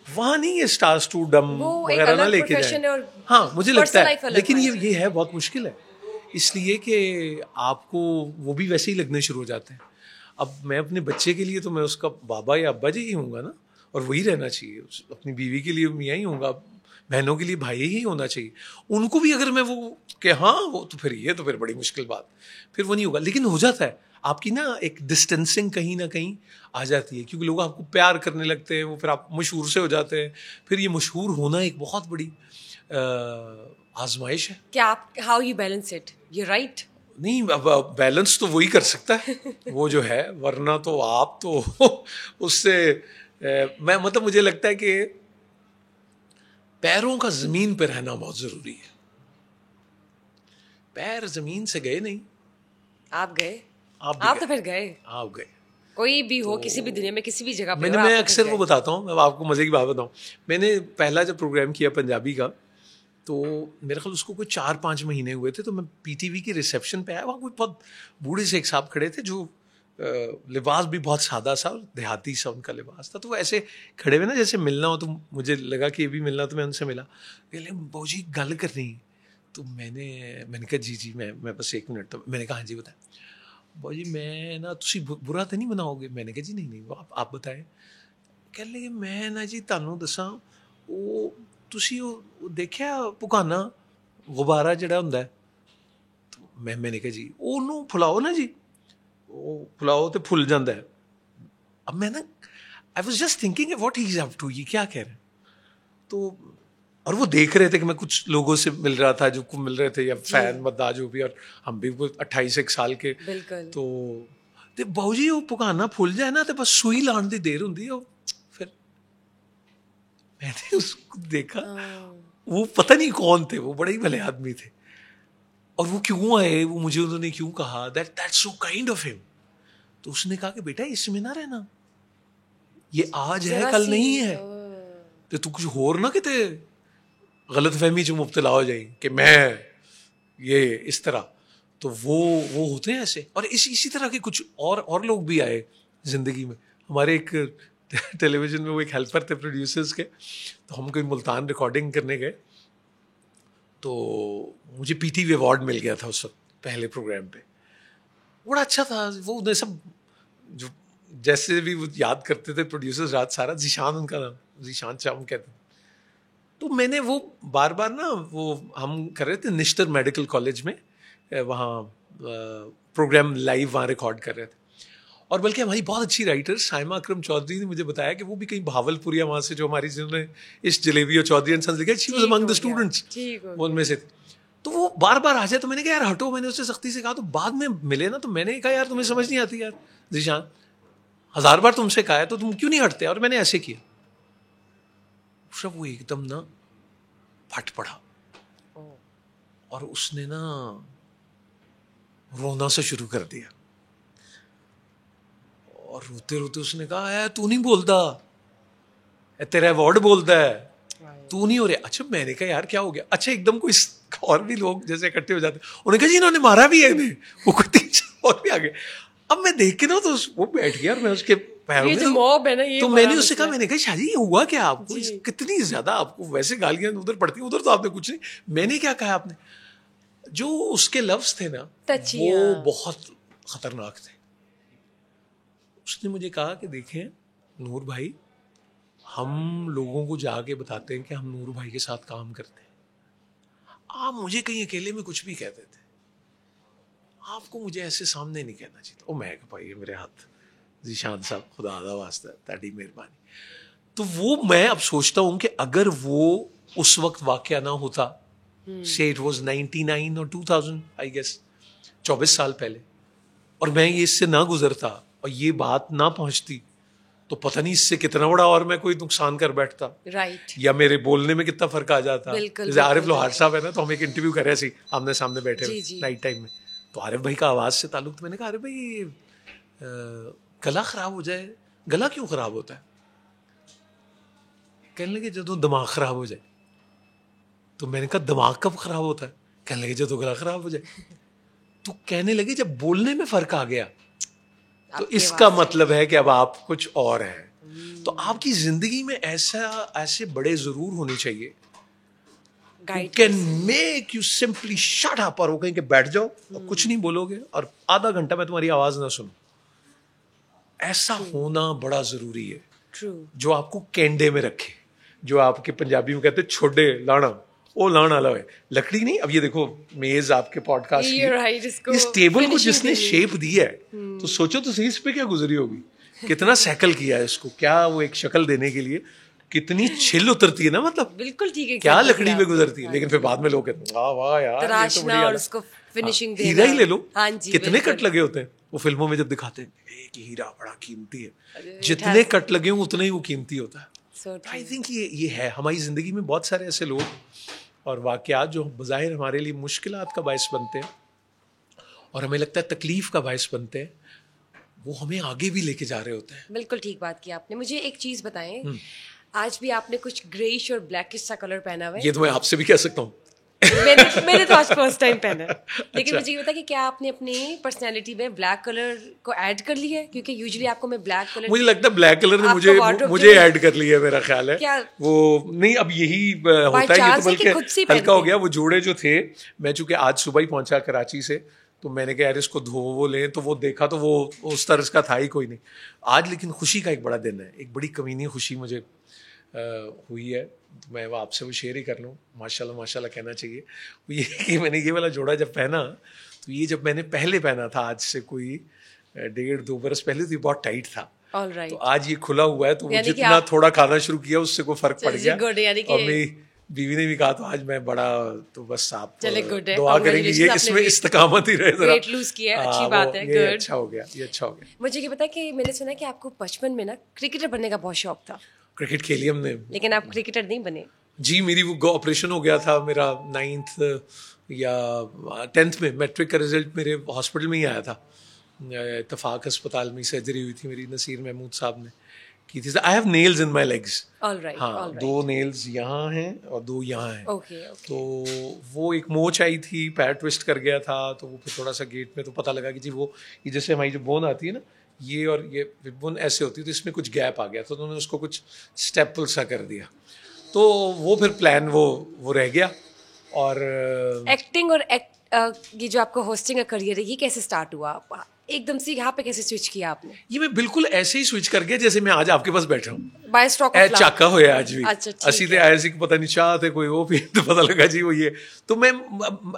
वहाँ नहीं है स्टार स्टूडम वगैरह ना लेके जाए। हाँ मुझे लगता है, लेकिन ये है बहुत मुश्किल है, इसलिए कि आपको वो भी वैसे ही लगने शुरू हो जाते हैं। अब मैं अपने बच्चे के लिए तो मैं उसका बाबा या अब्बा जी ही हूँगा ना, और वही रहना चाहिए। अपनी बीवी के लिए मियाँ ही हूँगा, बहनों के लिए भाई ही होना चाहिए। उनको भी अगर मैं वो कि हाँ वो तो फिर ये तो फिर बड़ी मुश्किल बात, फिर वो नहीं होगा। लेकिन हो जाता है, आपकी ना एक डिस्टेंसिंग कहीं ना कहीं आ जाती है, क्योंकि लोग आपको प्यार करने लगते हैं, वो फिर आप मशहूर से हो जाते हैं। फिर ये मशहूर होना एक बहुत बड़ी आजमाइश है। क्या आप how you balance it, you right? नहीं, अब बैलेंस तो वही कर सकता है वो जो है, वरना तो आप तो उससे मैं मतलब मुझे लगता है कि पैरों का जमीन पे रहना बहुत जरूरी है। पैर जमीन से गए नहीं, आप गए, आप तो फिर गए, आप गए, कोई भी हो तो, किसी भी दुनिया में किसी भी जगह पे। मैं अक्सर वो बताता हूँ, मैं आपको मजे की बात बताऊँ। मैंने पहला जब प्रोग्राम किया पंजाबी का, तो मेरे ख्याल उसको कोई 4-5 महीने हुए थे। तो मैं पीटीवी की रिसेप्शन पे आया, वहाँ कोई बहुत बूढ़े से एक साहब खड़े थे, जो लिबास भी बहुत सादा सा, देहाती सा उनका लिबास था। तो वो ऐसे खड़े हुए ना जैसे मिलना हो, तो मुझे लगा कि ये भी मिलना, तो मैं उनसे मिला। कहले बहु जी गल करनी। तो मैंने कहा जी मैं बस 1 मिनट। तो मैंने कहा हाँ जी बताएं। भाजी मैं ना तुसी बुरा तो नहीं बनाओगे? मैंने कहा जी नहीं नहीं आप बताएं। कह लगे मैं ना जी ਤੁਹਾਨੂੰ ਦੱਸਾਂ ਉਹ ਤੁਸੀਂ ਉਹ ਦੇਖਿਆ ਭੁਕਾਨਾ ਗੁਬਾਰਾ ਜਿਹੜਾ ਹੁੰਦਾ ਹੈ? मैंने कहा जी ਉਹਨੂੰ ਫੁਲਾਓ ਨਾ ਜੀ, ਉਹ ਫੁਲਾਓ ਤੇ ਫੁੱਲ ਜਾਂਦਾ ਹੈ। अब मैं ना I was just thinking what he is up to, ये क्या कह रहे हैं? तो और वो देख रहे थे कि मैं कुछ लोगों से मिल रहा था जो मिल रहे थे, या फैन मद्दा जो भी, और हम भी 28 साल के। तो बाबू जी वो पुकाना फुल जाए ना तो बस सुई लाने की देर होंगी। फिर मैंने उसको देखा, वो पता नहीं कौन थे, वो बड़े ही भले आदमी थे, और वो क्यों आए, वो मुझे उन्होंने क्यों कहा that's so kind of him. तो उसने कहा कि बेटा इसमें ना रहना, ये आज है कल नहीं है, तो तू कुछ होर ना किते गलत फहमी च मुब्तला हो जाए कि मैं ये इस तरह। तो वो होते हैं ऐसे। और इसी तरह के कुछ और लोग भी आए ज़िंदगी में। हमारे एक टेलीविज़न में वो एक हेल्पर थे प्रोड्यूसर्स के, तो हम कोई मुल्तान रिकॉर्डिंग करने गए, तो मुझे पीटीवी अवार्ड मिल गया था उस वक्त पहले प्रोग्राम पे। बड़ा अच्छा था वो, उन्हें सब जो जैसे भी वो याद करते थे प्रोड्यूसर्स रात सारा, जीशान उनका नाम, जीशान चाम कहते थे। तो मैंने वो बार बार ना, वो हम कर रहे थे निश्तर मेडिकल कॉलेज में, वहाँ प्रोग्राम लाइव वहाँ रिकॉर्ड कर रहे थे। और बल्कि हमारी बहुत अच्छी राइटर साइमा अकरम चौधरी ने मुझे बताया कि वो भी कहीं भावलपुर या वहाँ से, जो हमारी जिन्होंने इस जलेबी और चौधरी एंड सन्स लिखा, she was among the students, वो उनमें से। तो वो बार बार आ जाए, तो मैंने कहा यार हटो, मैंने उससे सख्ती से कहा। तो बाद में मिले ना, तो मैंने कहा यार तुम्हें समझ नहीं आती यार जीशान, 1000 बार तुमसे कहा है तो तुम क्यों नहीं हटते? और मैंने ऐसे किया। सब वो एकदम ना फट पड़ा, और उसने ना रोना से शुरू कर दिया, और रोते रोते उसने कहा है तू नहीं बोलता, तेरा अवार्ड बोलता है, तू नहीं हो रहा। अच्छा मैंने कहा यार क्या हो गया? अच्छा एकदम कोई और भी लोग जैसे इकट्ठे हो जाते, उन्होंने कहा जी इन्होंने मारा भी है इन्हें, वो कोई 3-4 और भी आ गए। अब मैं देख के ना तो वो बैठ गया, और मैं उसके पैरों में, मॉब है ना ये, तो मैंने उससे कहा, मैंने कहा शादी ये हुआ क्या आपको, कितनी ज्यादा आपको वैसे गालियां उधर पड़ती, उधर तो आपने कुछ नहीं, मैंने क्या कहा आपने? जो उसके लफ्ज थे ना वो बहुत खतरनाक थे। उसने मुझे कहा कि देखें नूर भाई, हम लोगों को जाके बताते हैं कि हम नूर भाई के साथ काम करते हैं, आप मुझे कहीं अकेले में कुछ भी कहते थे, आपको मुझे ऐसे सामने नहीं कहना चाहिए। ओ मैं भाई मेरे हाथ जीशान साहब खुदा दा वास्ता ताड़ी मेहरबानी। तो वो मैं अब सोचता हूँ कि अगर वो उस वक्त वाकया ना होता, से इट वाज 99 और 2000 आई गेस, 24 साल पहले, और मैं ये इससे ना गुजरता और ये बात ना पहुंचती, तो पता नहीं इससे कितना बड़ा और मैं कोई नुकसान कर बैठता, राइट, या मेरे बोलने में कितना फर्क आ जाता। जैसे आरिफ लोहार साहब है ना, तो हम एक इंटरव्यू कर रहे थे आमने सामने बैठे नाइट टाइम में, तो आरिफ भाई का आवाज़ से ताल्लुक, तो मैंने कहा आरिफ भाई गला खराब हो जाए, गला क्यों खराब होता है? कहने लगे जब दिमाग खराब हो जाए। तो मैंने कहा दिमाग कब खराब होता है? कहने लगे जब गला खराब हो जाए। तो कहने लगे जब बोलने में फर्क आ गया, तो इसका मतलब है कि अब आप कुछ और हैं। तो आपकी जिंदगी में ऐसे बड़े जरूर होने चाहिए, can make you simply shut up, और वो कहें कि बैठ जाओ और कुछ नहीं बोलोगे, और आधा घंटा मैं तुम्हारी आवाज ना सुनूं। ऐसा होना बड़ा जरूरी है। जो आपको कैंडे में रखे, जो आपके पंजाबी में कहते छोड़े लाना, वो लाना वाला है, लकड़ी नहीं। अब ये देखो मेज आपके पॉडकास्ट की, इस टेबल को जिसने शेप दी है, तो सोचो तो सही इस पे क्या गुजरी होगी, कितना सैकल किया है इसको, क्या वो एक शक्ल देने के लिए कितनी छिल उतरती है ना, मतलब बिल्कुल ठीक है, क्या लकड़ी पे गुजरती है। लेकिन फिर बाद में लोग कहते हैं वाह यार तराशना और उसको फिनिशिंग देना, हीरा ही ले लो, कितने कट लगे होते हैं वो फिल्मों में जब दिखाते हैं, एक हीरा बड़ा कीमती है, जितने कट लगे हों उतना ही वो कीमती होता है। आई थिंक ये है हमारी जिंदगी में बहुत सारे ऐसे लोग और वाकयात जो बज़ाहिर हमारे लिए मुश्किलात का बायस बनते हैं और हमें लगता है तकलीफ का बायस बनते हैं, वो हमें आगे भी लेके जा रहे होते हैं। बिल्कुल ठीक बात की आपने। मुझे एक चीज़ बताएं, आज भी आपने कुछ ग्रेइश और ब्लैकिश सा कलर पहना हुआ है। ये तो मैं आपसे भी कह सकता हूँ। मैंने तो आज फर्स्ट टाइम पहना है। लेकिन अच्छा। मुझे ये बता कि क्या आपने अपनी पर्सनैलिटी में ब्लैक कलर को ऐड कर लिया है? क्योंकि यूजुअली आपको मैं ब्लैक कलर, मुझे लगता है ब्लैक कलर ने मुझे ऐड कर लिया है, मेरा ख्याल है। क्या वो नहीं, अब यही होता है, ये तो बल्कि हल्का हो गया। वो जोड़े जो थे, मैं चूंकि आज सुबह ही पहुंचा कराची से, तो मैंने कहा यार इसको धो वो लें, तो वो देखा तो वो उस तरह का था ही कोई नहीं। आज लेकिन खुशी का एक बड़ा दिन है, एक बड़ी कमीनी खुशी मुझे हुई है, तो मैं वो आपसे वो शेयर ही कर लूँ। माशाल्लाह माशाल्लाह कहना चाहिए। वो ये कि मैंने ये वाला जोड़ा जब पहना, तो ये जब मैंने पहले पहना था आज से कोई 1.5-2 बरस पहले, तो ये बहुत टाइट था। Alright. तो आज ये खुला हुआ है, तो वो जितना थोड़ा खाना शुरू किया उससे कोई फर्क पड़ गया। और मेरी बीवी ने भी कहा तो आज मैं बड़ा, तो बस आप दुआ करेंगे ये इसमें इस्तिकामत ही रहे। वेट लूज किया, अच्छी बात है। ये अच्छा हो गया, ये अच्छा हो गया। मुझे ये पता कि मैंने सुना कि आपको बचपन में ना क्रिकेटर बनने का बहुत शौक था। क्रिकेट खेली हमने, लेकिन आप क्रिकेटर नहीं बने। जी, मेरी वो ऑपरेशन हो गया था मेरा 9th या 10th में। मैट्रिक का रिजल्ट मेरे हॉस्पिटल में ही आया था, इत्तेफाक अस्पताल में सर्जरी हुई थी मेरी, नसीर महमूद साहब ने की थी। I have nails in my legs. हाँ, 2 नेल्स यहाँ हैं और 2 यहाँ हैं। तो वो एक मोच आई थी, पैर ट्विस्ट कर गया था, तो वो फिर थोड़ा सा गेट में तो पता लगा कि जी वो ये जैसे हमारी जो बोन आती है ना, ये और ये बोन ऐसे होती है, तो इसमें कुछ गैप आ गया, तो उन्होंने उसको कुछ स्टेपल सा कर दिया। तो वो फिर प्लान वो रह गया। और एक्टिंग और ये जो आपका होस्टिंग का करियर है, ये कैसे स्टार्ट हुआ? एकदम से यहाँ पे कैसे स्विच किया आपने? ये मैं बिल्कुल ऐसे ही स्विच कर गया जैसे मैं आज आपके पास बैठा हूँ। बाय स्ट्रोक ऑफ लक चाका होया आज भी। अच्छा, असी ते आए सी पता नहीं चाह थे कोई वो भी, तो पता लगा जी वो ये। तो मैं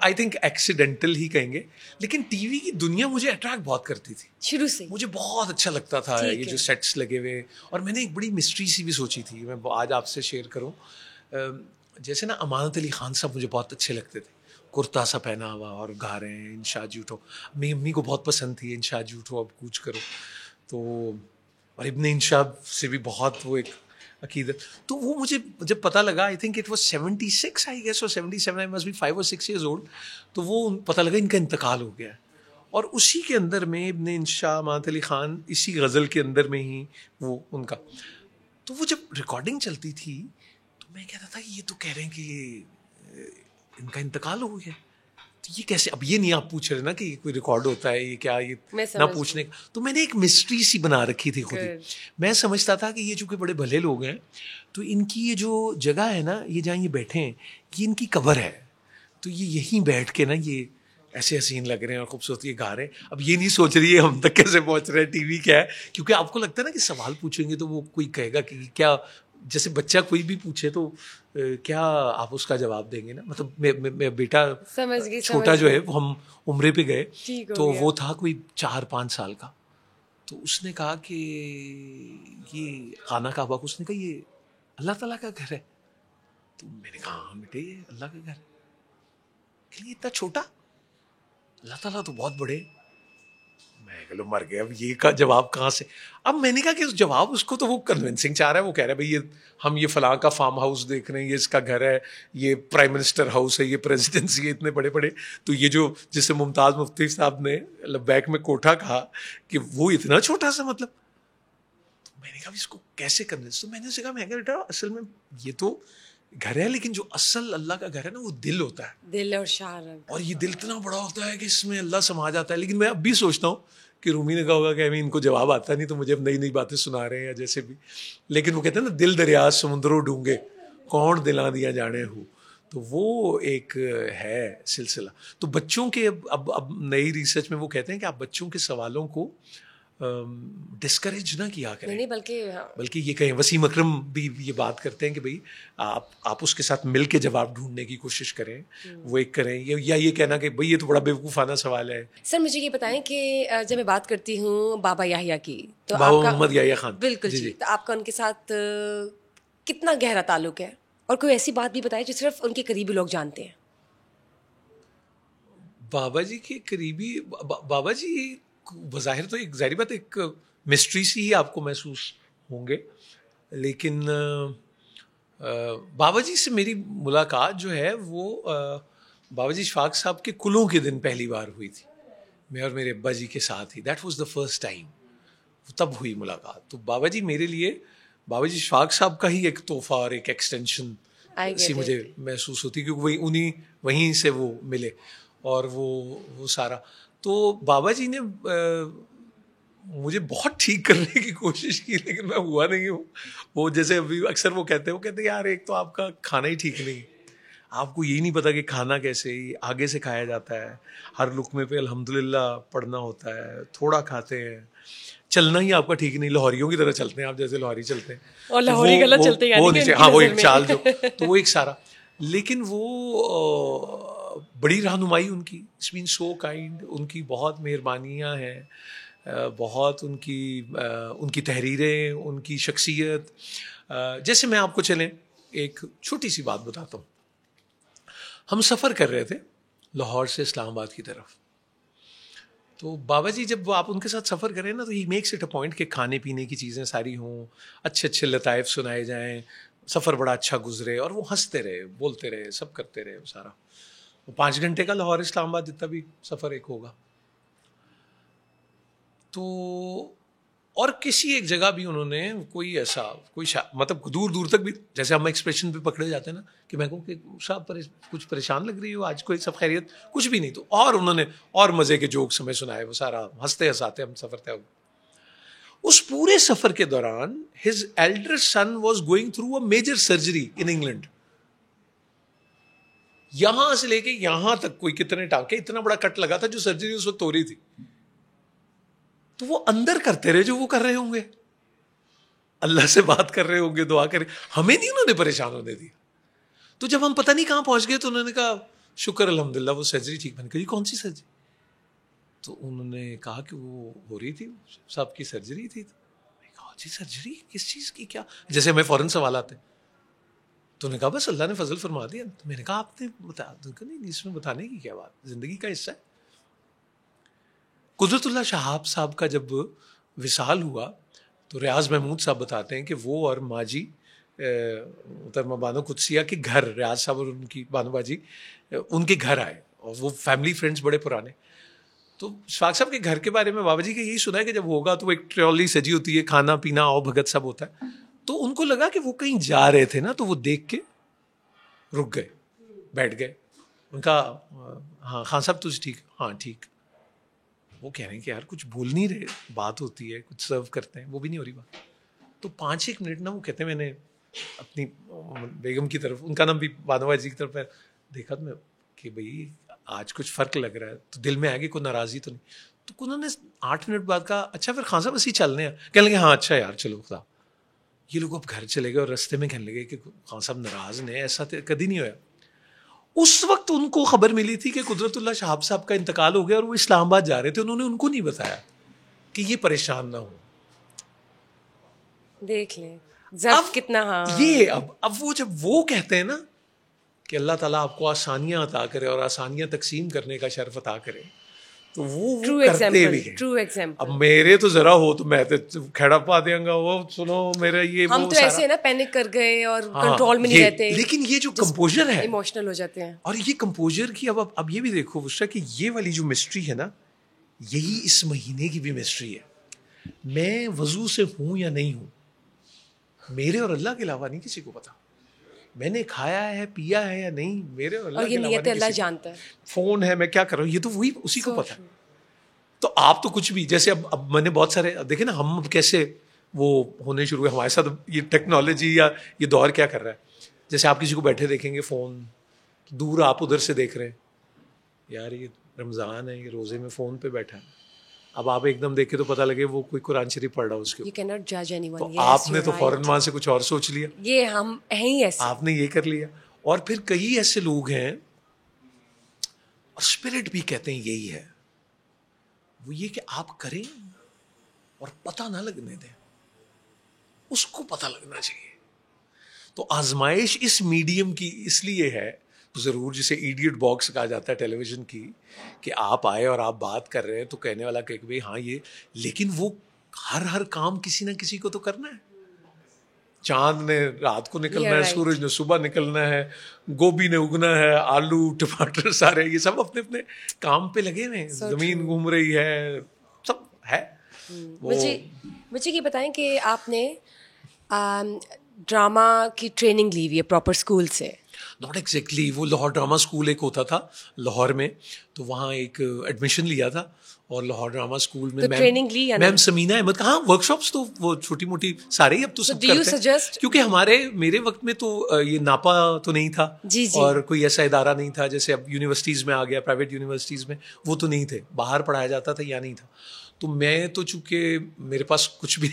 आई थिंक एक्सीडेंटल ही कहेंगे, लेकिन टीवी की दुनिया मुझे अट्रैक्ट बहुत करती थी शुरू से। मुझे बहुत अच्छा लगता था ये जो सेट्स लगे हुए। और मैंने एक बड़ी मिस्ट्री सी भी सोची थी, मैं आज आपसे शेयर करूँ। जैसे ना अमानत अली खान साहब मुझे बहुत अच्छे लगते थे, कुर्ता सा पहना हुआ और गा रहे हैं इंशा जूठो। मेरी अम्मी को बहुत पसंद थी इंशा जूठो अब कूच करो। तो और इब्ने इंशा से भी बहुत वो एक अकीदत। तो वो मुझे जब पता लगा, I think it was 76 I guess, और 77, I must be 5 or 6 years old, तो वो पता लगा इनका इंतकाल हो गया। और उसी के अंदर में इब्ने इंशा, अमानत अली खान, इसी गज़ल के अंदर में ही वो उनका। तो वो जब रिकॉर्डिंग चलती थी तो मैं कहता था ये तो कह रहे हैं कि इनका इंतकाल हो गया, तो ये कैसे? अब ये नहीं आप पूछ रहे ना कि कोई रिकॉर्ड होता है, ये क्या, ये ना पूछने का। तो मैंने एक मिस्ट्री सी बना रखी थी खुद ही। मैं समझता था कि ये चूंकि बड़े भले लोग हैं, तो इनकी ये जो जगह है ना, ये जहाँ ये बैठे हैं, ये इनकी कब्र है। तो ये यहीं बैठ के ना ये ऐसे हसीन लग रहे हैं और खूबसूरत ये गा रहे हैं। अब ये नहीं सोच रही है हम तक कैसे पहुंच रहे हैं, टीवी क्या है। क्योंकि आपको लगता है ना कि सवाल पूछेंगे तो वो कोई कहेगा कि क्या, जैसे बच्चा कोई भी पूछे तो क्या आप उसका जवाब देंगे ना। मतलब मेरा बेटा छोटा जो है, वो हम उम्रे पे गए, तो वो था कोई 4-5 साल का। तो उसने कहा कि ये खाना काबा को, उसने कहा ये अल्लाह ताला का घर है। तो मैंने कहा हाँ बेटे ये अल्लाह का घर है। कि इतना छोटा, अल्लाह ताला तो बहुत बड़े। मैं कहलो मर गया, अब ये का जवाब कहाँ से? अब मैंने कहा कि उस जवाब उसको तो वो कन्विंसिंग चाह रहा है। वो कह रहा है भाई ये हम ये फलां का फार्म हाउस देख रहे हैं, ये इसका घर है, ये प्राइम मिनिस्टर हाउस है, ये प्रेसिडेंसी है, इतने बड़े बड़े। तो ये जो जिसे मुमताज़ मुफ्ती साहब ने लब्बैक में कोठा कहा कि वो इतना छोटा सा, मतलब। तो मैंने कहा इसको कैसे कन्विंस? तो मैंने उसे कहा, मैं कहा बेटा असल में ये तो घर है, लेकिन जो असल अल्लाह का घर है ना, वो दिल होता है, दिल और शार। और ये दिल इतना बड़ा होता है कि इसमें अल्लाह समा जाता है। लेकिन मैं अब भी सोचता हूँ कि रूमी ने कहा होगा कि अभी इनको जवाब आता नहीं, तो मुझे अब नई नई बातें सुना रहे हैं या जैसे भी। लेकिन वो कहते हैं ना, दिल दरिया समुद्रों डूंगे, कौन दिला दिया जाने हो। तो वो एक है सिलसिला। तो बच्चों के अब नई रिसर्च में वो कहते हैं कि आप बच्चों के सवालों को डिस्करेज ना किया करें, नहीं बल्कि ये कहें। वसीम अकरम भी ये बात करते हैं कि भाई आप उसके साथ मिल के जवाब ढूंढने की कोशिश करें, वो एक करें, या ये कहना कि भाई ये तो बड़ा बेवकूफ़ाना सवाल है। सर मुझे ये बताएं कि जब मैं बात करती हूँ बाबा याहिया की, तो बाबा मोहम्मद याहिया खान, बिल्कुल जी, तो आपका उनके साथ कितना गहरा ताल्लुक है? और कोई ऐसी बात भी बताएं जो सिर्फ उनके करीबी लोग जानते हैं। बाबा जी के करीबी, बाबा जी बज़ाहिर तो एक ज़ाहिर बात एक मिस्ट्री सी ही आपको महसूस होंगे, लेकिन बाबा जी से मेरी मुलाकात जो है वो बाबा जी इशफाक साहब के कुलों के दिन पहली बार हुई थी, मैं और मेरे अब्बा जी के साथ ही। That was the first time, तब हुई मुलाकात। तो बाबा जी मेरे लिए, बाबा जी इशफाक साहब का ही एक तोहफा और एक एक्सटेंशन सी मुझे महसूस होती, क्योंकि वहीं से वो मिले और वो सारा। तो बाबा जी ने मुझे बहुत ठीक करने की कोशिश की, लेकिन मैं हुआ नहीं हूँ। वो जैसे अभी अक्सर वो कहते हैं यार एक तो आपका खाना ही ठीक नहीं, आपको यही नहीं पता कि खाना कैसे आगे से खाया जाता है, हर लुकमे पे अल्हम्दुलिल्लाह पढ़ना होता है, थोड़ा खाते हैं, चलना ही आपका ठीक नहीं, लाहौरियों की तरह चलते हैं आप, जैसे लाहौरी चलते हैं और लाहौरी गलत चलते हैं, वो नीचे, हाँ वो एक चाल जो, तो वो एक सारा, लेकिन वो बड़ी रहनुमाई उनकी, इट्स बीन सो काइंड, उनकी बहुत मेहरबानियाँ हैं, बहुत उनकी तहरीरें, उनकी शख्सियत। जैसे मैं आपको चलें एक छोटी सी बात बताता हूँ। हम सफ़र कर रहे थे लाहौर से इस्लामाबाद की तरफ, तो बाबा जी जब आप उनके साथ सफ़र करें ना, तो he makes it a point कि खाने पीने की चीज़ें सारी हों, अच्छे अच्छे लताइफ सुनाए जाएं, सफ़र बड़ा अच्छा गुजरे, और वो हंसते रहे, बोलते रहे, सब करते रहे। वो सारा वो 5 घंटे का लाहौर इस्लामाबाद जितना भी सफ़र एक होगा। तो और किसी एक जगह भी उन्होंने कोई ऐसा मतलब दूर दूर तक भी, जैसे हम एक्सप्रेशन पे पकड़े जाते हैं ना, कि मैं कहूँ कि साहब कुछ परेशान लग रही हो आज, कोई सब खैरियत, कुछ भी नहीं, तो और उन्होंने और मज़े के जोक्स हमें सुनाए, वो सारा हंसते हंसाते हम सफ़र तय हुआ। उस पूरे सफ़र के दौरान his elder son was going through a major surgery in England. यहां से लेके यहां तक कोई कितने टांके, इतना बड़ा कट लगा था जो सर्जरी उस वक्त हो रही थी। तो वो अंदर करते रहे जो वो कर रहे होंगे, अल्लाह से बात कर रहे होंगे, दुआ कर रहे, हमें नहीं उन्होंने परेशान होने दिया। तो जब हम पता नहीं कहां पहुंच गए, तो उन्होंने कहा शुक्र अल्हम्दुलिल्लाह वो सर्जरी ठीक बन गई। कौन सी सर्जरी? तो उन्होंने कहा कि वो हो रही थी, साहब की सर्जरी थी। कौन सी सर्जरी, किस चीज़ की, क्या? जैसे हमें फ़ौरन सवाल आते। तो उन्होंने कहा बस अल्लाह ने फजल फरमा दिया। तो मैंने कहा आपने बताया? तो नहीं, इसमें बताने की क्या बात, ज़िंदगी का हिस्सा है। कुदरतुल्लाह शहाब साहब का जब विसाल हुआ, तो रियाज महमूद साहब बताते हैं कि वो और माजी मुहतरमा बानो कुदसिया के घर, रियाज साहब और उनकी बानो बाजी उनके घर आए, और वो फैमिली फ्रेंड्स बड़े पुराने। तो शफाक साहब के घर के बारे में बाबा जी के यही सुना है कि जब होगा तो एक ट्रॉली सजी होती है, खाना पीना आओ भगत सब होता है। तो उनको लगा कि वो कहीं जा रहे थे ना, तो वो देख के रुक गए, बैठ गए। उनका हाँ खान साहब तुझ ठीक? हाँ ठीक। वो कह रहे हैं कि यार कुछ बोल नहीं रहे, बात होती है, कुछ सर्व करते हैं, वो भी नहीं हो रही बात। तो 5-1 मिनट ना वो कहते हैं, मैंने अपनी बेगम की तरफ, उनका नाम भी बानवा जी की तरफ है, देखा तो मैं कि भाई आज कुछ फ़र्क लग रहा है, तो दिल में आएगी कोई नाराज़गी तो नहीं। तो उन्होंने 8 मिनट बाद कहा अच्छा फिर खान साहब ऐसे ही चलने हैं? कहने लगे हाँ अच्छा यार चलो खुदा। ये लोग अब घर चले गए और रास्ते में कहने लगे कि खान साहब नाराज़ ने, ऐसा तो कभी नहीं होया। उस वक्त उनको खबर मिली थी कि कुदरतुल्लाह शहाब साहब का इंतकाल हो गया और वो इस्लामाबाद जा रहे थे। उन्होंने उनको नहीं बताया कि ये परेशान ना हो। देख लें जब कितना, हाँ ये अब वो जब वो कहते हैं ना कि अल्लाह ताला आपको आसानियां अता करे और आसानियां तकसीम करने का शर्फ अता करे, तो वो करते भी हैं। True example. अब मेरे तो जरा हो तो मैं तो खड़ा पा देंगे, वो सुनो मेरा ये हम वो तो ऐसे ना पैनिक कर गए और कंट्रोल में नहीं रहते, लेकिन ये जो कंपोजर है, इमोशनल हो जाते हैं। और ये कंपोजर की अब ये भी देखो बुशरा कि ये वाली जो मिस्ट्री है ना, यही इस महीने की भी मिस्ट्री है। मैं वजू से हूं या नहीं हूं, मेरे और अल्लाह के अलावा नहीं किसी को पता। मैंने खाया है पिया है या नहीं, मेरे और अल्लाह के अलावा नहीं, अल्लाह जानता है। फोन है, मैं क्या कर रहा हूँ, ये तो वही उसी को पता है। तो आप तो कुछ भी, जैसे अब मैंने बहुत सारे देखे ना, हम कैसे वो होने शुरू हुए हमारे साथ, ये टेक्नोलॉजी या ये दौर क्या कर रहा है। जैसे आप किसी को बैठे देखेंगे फ़ोन, दूर आप उधर से देख रहे हैं, यार ये रमज़ान है, ये रोज़े में फ़ोन पे बैठा है। अब आप एकदम देखे तो पता लगे वो कोई कुरान शरीफ पढ़ रहा है उसके, You cannot judge anyone. तो yes, आपने तो फौरन वहाँ से कुछ और सोच लिया, ये हम हैं ही ऐसे, आपने ये कर लिया। और फिर कई ऐसे लोग हैं, और स्पिरिट भी कहते हैं यही है, वो ये कि आप करें और पता ना लगने दें, उसको पता लगना चाहिए। तो आजमाइश इस मीडियम की इसलिए है ज़रूर, जिसे इडियट बॉक्स कहा जाता है टेलीविज़न की, कि आप आए और आप बात कर रहे हैं तो कहने वाला कहे भाई हाँ ये, लेकिन वो हर काम किसी ना किसी को तो करना है। चांद ने रात को निकलना है, सूरज ने सुबह निकलना है, गोभी ने उगना है, आलू टमाटर सारे ये सब अपने अपने काम पे लगे हुए हैं, जमीन घूम रही है, सब है। मुझे ये बताएं कि आपने ड्रामा की ट्रेनिंग ली हुई है प्रॉपर स्कूल से? नॉट एग्जैक्टली, वो लाहौर ड्रामा स्कूल एक होता था लाहौर में, तो वहाँ एक एडमिशन लिया था और लाहौर ड्रामा स्कूल में तो ट्रेनिंग ली या मैम समीना अहमद का, हाँ वर्कशॉप्स तो वो छोटी मोटी सारे ही अब तो सब करते हैं, क्योंकि मेरे वक्त में तो ये नापा तो नहीं था जी जी। और कोई ऐसा इदारा नहीं था जैसे अब यूनिवर्सिटीज़ में आ गया, प्राइवेट यूनिवर्सिटीज़ में वो तो नहीं थे, बाहर पढ़ाया जाता था या नहीं था। तो मैं तो चूँकि मेरे पास कुछ भी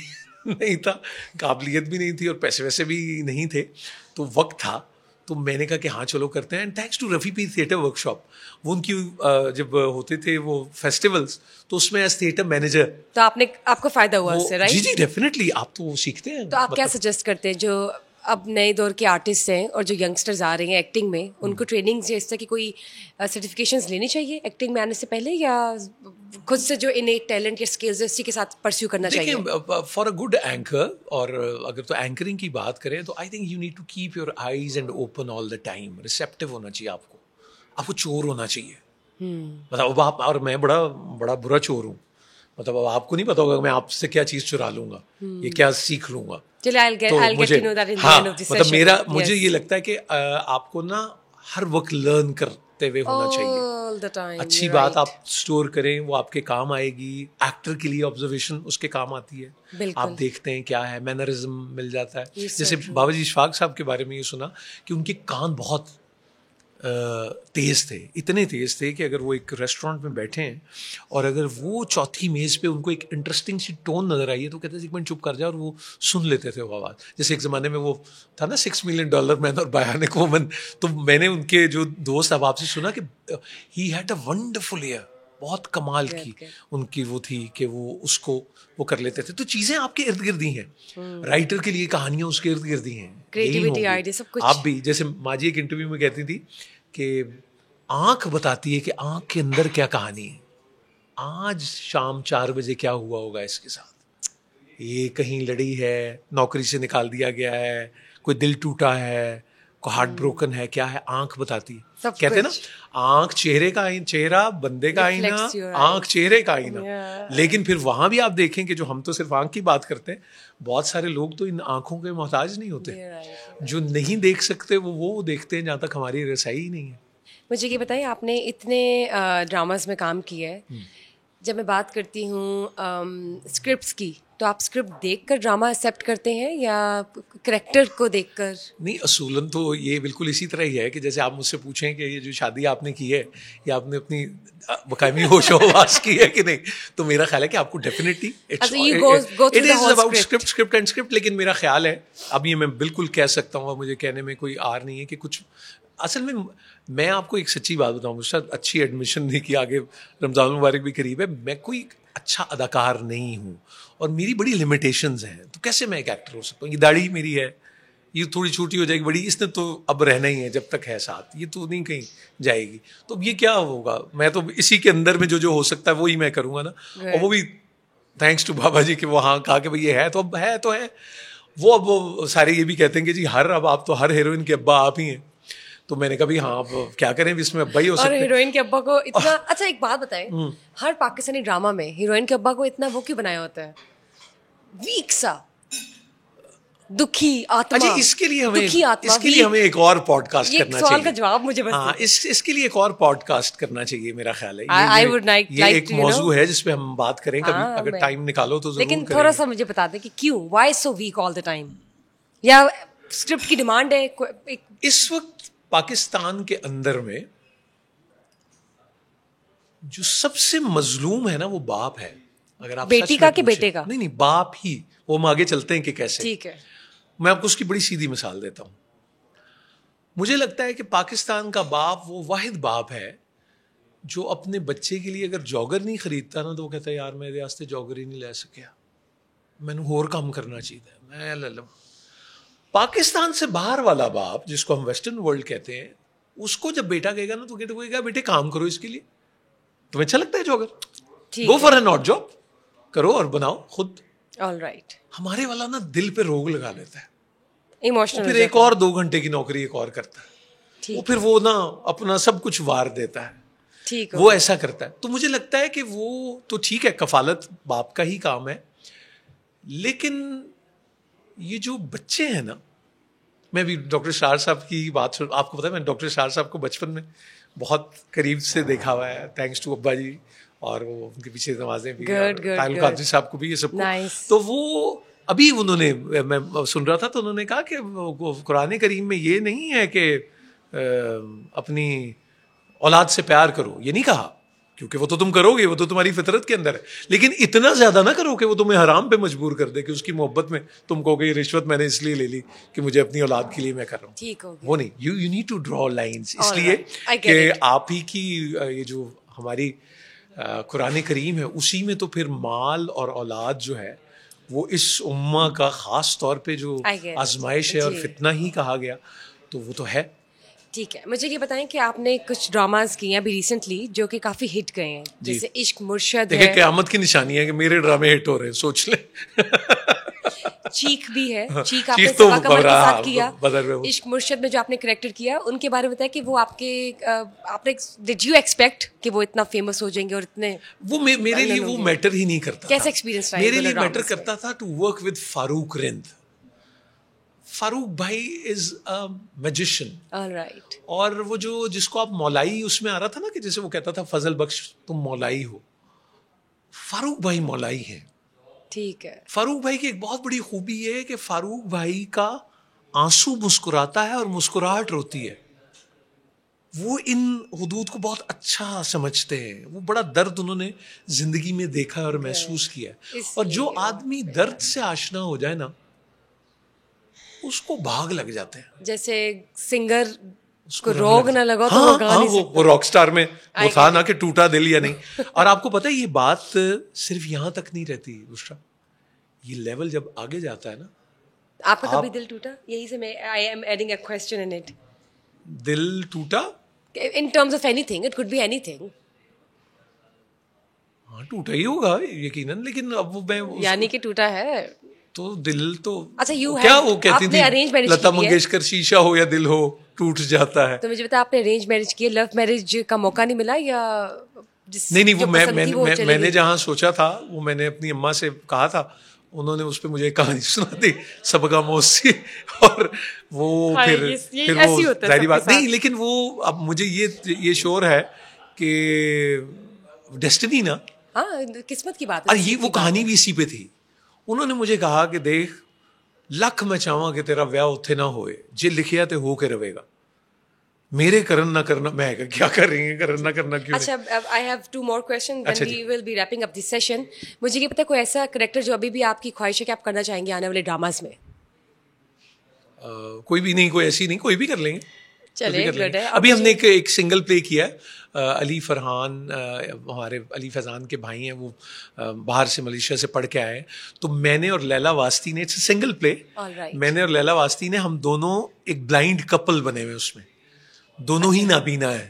नहीं था, काबिलियत भी नहीं थी और पैसे वैसे भी नहीं थे, तो वक्त था, तो मैंने कहा कि हाँ चलो करते हैं। And thanks to Rafi Pir theatre workshop, वो उनकी जब होते थे वो फेस्टिवल्स, तो उसमें एज थिएटर मैनेजर, तो आपको फायदा हुआ उससे, राइट? जी जी डेफिनेटली, आप तो वो सीखते हैं। तो आप क्या सजेस्ट करते हैं जो अब नए दौर के आर्टिस्ट हैं और जो यंगस्टर्स आ रहे हैं एक्टिंग में, उनको ट्रेनिंग जैसे कि कोई सर्टिफिकेशंस लेनी चाहिए एक्टिंग में आने से पहले, या खुद से जो इनेट टैलेंट या स्किल्स है उसी के साथ परस्यू करना चाहिए? फॉर अ गुड एंकर, और अगर तो एंकरिंग की बात करें तो I think you need to keep your eyes and open all the time, receptive होना चाहिए आपको चोर होना चाहिए। मतलब अब आप और मैं बड़ा बुरा चोर हूँ, मतलब अब आपको नहीं पता होगा मैं आपसे क्या चीज़ चुरा लूंगा, ये क्या सीख लूंगा। मुझे ये लगता है कि आपको ना हर वक्त लर्न करते हुए होना चाहिए। अच्छी बात आप स्टोर करें, वो आपके काम आएगी। एक्टर के लिए ऑब्जर्वेशन उसके काम आती है, आप देखते हैं क्या है, मैनरिज्म मिल जाता है। जैसे बाबा जी इशफाक साहब के बारे में ये सुना कि उनके कान बहुत तेज़ थे, इतने तेज़ थे कि अगर वो एक रेस्टोरेंट में बैठे हैं और अगर वो चौथी मेज़ पे उनको एक इंटरेस्टिंग सी टोन नज़र आई है तो कहते थे एक मिनट चुप कर जाए, और वो सुन लेते थे वो आवाज़। जैसे एक ज़माने में वो था ना $6 मिलियन मैन और बायोनिक वुमन, तो मैंने उनके जो दोस्त अहबाब से सुना कि he had a wonderful year, बहुत कमाल की उनकी वो थी कि वो कर लेते थे। तो चीज़ें आपके इर्द गिर्द ही हैं, राइटर के लिए कहानियाँ उसके इर्द गिर्द ही हैं, क्रिएटिविटी, आइडिया, सब कुछ। आप भी, जैसे माँ जी एक इंटरव्यू में कहती थी कि आँख बताती है कि आँख के अंदर क्या कहानी है, आज शाम 4 बजे क्या हुआ होगा इसके साथ, ये कहीं लड़ी है, नौकरी से निकाल दिया गया है, कोई दिल टूटा है, कोई हार्ट ब्रोकन है, क्या है, आँख बताती है। कहते हैं ना, आँख चेहरे का चेहरा बंदे का आईना, आँख चेहरे का आईना। लेकिन फिर वहां भी आप देखें कि जो हम तो सिर्फ आँख की बात करते हैं, बहुत सारे लोग तो इन आँखों के मोहताज नहीं होते, जो नहीं देख सकते वो देखते हैं जहाँ तक हमारी रसाई ही नहीं है। मुझे ये बताइए, आपने इतने ड्रामास में काम किया है, जब मैं बात करती हूँ स्क्रिप्ट्स की, तो आप स्क्रिप्ट देखकर ड्रामा एक्सेप्ट करते हैं या करैक्टर को देखकर? नहीं, असूलन तो ये बिल्कुल इसी तरह ही है कि जैसे आप मुझसे पूछें कि ये जो शादी आपने की है ये आपने अपनी बकायमी होशोहवास की है कि नहीं, तो मेरा ख्याल है कि आपको definitely it is about script and script. लेकिन मेरा ख्याल है, अब ये मैं बिल्कुल कह सकता हूँ, मुझे कहने में कोई आर नहीं है कि कुछ, असल में मैं आपको एक सच्ची बात बताऊँ, मुझसे अच्छी एडमिशन नहीं की, आगे रमज़ान मुबारक भी करीब है, मैं कोई अच्छा अदाकार नहीं हूँ और मेरी बड़ी लिमिटेशंस हैं, तो कैसे मैं एक एक्टर हो सकता हूँ। ये दाढ़ी मेरी है, ये थोड़ी छोटी हो जाएगी, बड़ी, इसने तो अब रहना ही है जब तक है साथ, ये तो नहीं कहीं जाएगी, तो अब ये क्या होगा, मैं तो इसी के अंदर में जो हो सकता है वही मैं करूँगा ना। और वो भी थैंक्स टू बाबा जी कि वो हाँ कहा कि भाई ये है तो अब है तो है। वो अब वो सारे ये भी कहते हैं कि जी अब आप तो हर हीरोइन के अब्बा आप ही हैं, तो मैंने कहा भी हाँ अब क्या करें, इसमें अब्बा ही हो सकते हैं। और हीरोइन के अब्बा को इतना अच्छा, एक बात बताएं, हर पाकिस्तानी ड्रामा में हीरोइन के अब्बा को इतना वो क्यों बनाया होता है, वीक सा, दुखी आत्मा? अच्छा, इसके लिए हमें एक और पॉडकास्ट करना चाहिए। सवाल का जवाब मुझे बस, हाँ, इसके लिए एक और पॉडकास्ट करना चाहिए, मेरा ख्याल है। I would like एक मौजू है जिसपे हम बात करें कभी, अगर टाइम निकालो तो जरूर। लेकिन थोड़ा सा मुझे बता दें कि क्यों, why so weak all the time, या स्क्रिप्ट की डिमांड है? इस वक्त पाकिस्तान के अंदर में जो सबसे मजलूम है ना वो बाप है। अगर आप बेटी का कि बेटे का? नहीं, बाप ही। वो हम आगे चलते हैं कि कैसे, ठीक है। मैं आपको उसकी बड़ी सीधी मिसाल देता हूं। मुझे लगता है कि पाकिस्तान का बाप वो वाहिद बाप है जो अपने बच्चे के लिए अगर जॉगर नहीं खरीदता ना, तो वो कहता है यार मेरे वास्ते जॉगर ही नहीं ले सकिया, मैंने होर काम करना चाहिए, मैं ले लूं। पाकिस्तान से बाहर वाला बाप, जिसको हम वेस्टर्न वर्ल्ड कहते हैं, उसको जब बेटा कहेगा ना तो कहेगा बेटे काम करो इसके लिए, तुम्हें अच्छा लगता है jogger, go for an odd job, करो और बनाओ खुद। ऑलराइट। हमारे वाला ना दिल पे रोग लगा लेता है, इमोशनल, फिर एक और 2 घंटे की नौकरी एक और करता है, वो फिर वो ना अपना सब कुछ वार देता है, ठीक है, वो ऐसा करता है। तो मुझे लगता है कि वो तो ठीक है, कफालत बाप का ही काम है, लेकिन ये जो बच्चे हैं ना, मैं भी डॉक्टर शार साहब की बात आपको पता है, मैंने डॉक्टर शार साहब को बचपन में बहुत करीब से देखा हुआ है, थैंक्स टू अब्बा जी, और वो उनके पीछे नमाजें भी, ताहिल कादरी साहब को भी, ये सबको। तो वो अभी उन्होंने, मैं सुन रहा था तो उन्होंने कहा कि कुरान करीम में ये नहीं है कि अपनी औलाद से प्यार करो, ये नहीं कहा, क्योंकि वो तो तुम करोगे, वो तो तुम्हारी फितरत के अंदर है, लेकिन इतना ज्यादा ना करो कि वो तुम्हें हराम पे मजबूर कर दे, कि उसकी मोहब्बत में तुम कहोगे ये रिश्वत मैंने इसलिए ले ली कि मुझे अपनी औलाद के लिए मैं कर रहा हूँ। ठीक हो गया। वो नहीं, you need to draw lines, इसलिए कि आप ही की ये जो हमारी कुरान करीम है, उसी में तो फिर माल और औलाद जो है वो इस उम्मा का खास तौर पे जो आजमाइश है और फितना ही कहा गया, तो वो तो है। ठीक है, मुझे ये बताएं कि आपने कुछ ड्रामाज किए हैं अभी रिसेंटली जो कि काफी हिट गए हैं, जैसे इश्क मुर्शद है। क़यामत की निशानी है कि मेरे ड्रामे हिट हो रहे हैं, सोच ले। चीख भी है, चीख आपने सबा कमर के साथ किया। इश्क मुर्शद में जो आपने कैरेक्टर किया, उनके बारे में बताया कि वो आपने डिड यू एक्सपेक्ट कि वो इतना फेमस हो जाएंगे और इतने, वो मेरे लिए वो मैटर ही नहीं करता। कैसा एक्सपीरियंस रहा? मेरे लिए मैटर करता था to work with Farooq Rind. Farooq भाई इज अ मैजिशियन, ऑलराइट। और वो जो जिसको आप मौलाई, उसमें आ रहा था ना कि जैसे वो कहता था फजल बख्श तुम मौलाई हो, फारूक भाई मौलाई है। ठीक है। फारूक भाई की एक बहुत बड़ी खूबी है कि फारूक भाई का आंसू मुस्कुराता है और मुस्कुराहट रोती है। वो इन हुदूद को बहुत अच्छा समझते हैं, वो बड़ा दर्द उन्होंने जिंदगी में देखा और महसूस किया है। और जो आदमी दर्द से आशना हो जाए ना, उसको भाग लग जाते हैं। जैसे सिंगर को रोग ना लगा तो हाँ, वो गा नहीं सकता। वो रॉकस्टार में वो था ना कि टूटा दिल या नहीं। और आपको पता है ये बात सिर्फ यहाँ तक नहीं रहती बुशरा, ये लेवल जब आगे जाता है ना। आपका कभी दिल टूटा? यही से मैं I am adding a question in it. दिल टूटा in terms of anything, it could be anything. हाँ, टूटा ही होगा यकीनन, लेकिन अब वो मैं यानी कि टूटा है तो दिल तो अच्छा क्या वो कहती थी लता मंगेशकर, शीशा हो या दिल हो टूट जाता है। तो मुझे बता, आपने अरेंज मैरिज किया, लव मैरिज का मौका नहीं मिला या नहीं वो मैंने जहाँ सोचा था वो मैंने अपनी अम्मा से कहा था, उन्होंने उस पर मुझे कहानी सुना दी सबका मौसी, और वो फिर वो जारी बात नहीं, लेकिन वो अब मुझे ये श्योर है कि डेस्टिनी ना, हाँ किस्मत की बात है। और ये वो कहानी भी इसी पे थी। उन्होंने मुझे कहा कि देख लख मैं चाहवा कि तेरा ब्याह उत्थे ना होए, जे लिखिया ते हो के रवेगा, मेरे करन ना करना, मैं क्या कर रही है करन ना करना क्यों। अच्छा, I have two more question then we will be wrapping up this session. मुझे ये पता है कोई ऐसा कैरेक्टर जो अभी भी आपकी ख्वाहिश है कि आप करना चाहेंगे आने वाले ड्रामास में? कोई भी नहीं, कोई ऐसी नहीं, कोई भी कर लेंगे। चलिए, अभी हमने एक सिंगल प्ले किया है, अली फरहान हमारे अली फैजान के भाई हैं, वो बाहर से मलेशिया से पढ़ के आए हैं, तो मैंने और लैला वास्ती ने, इट्स सिंगल प्ले, मैंने और लैला वास्ती ने, हम दोनों एक ब्लाइंड कपल बने हुए, उसमें दोनों ही नाबीना है,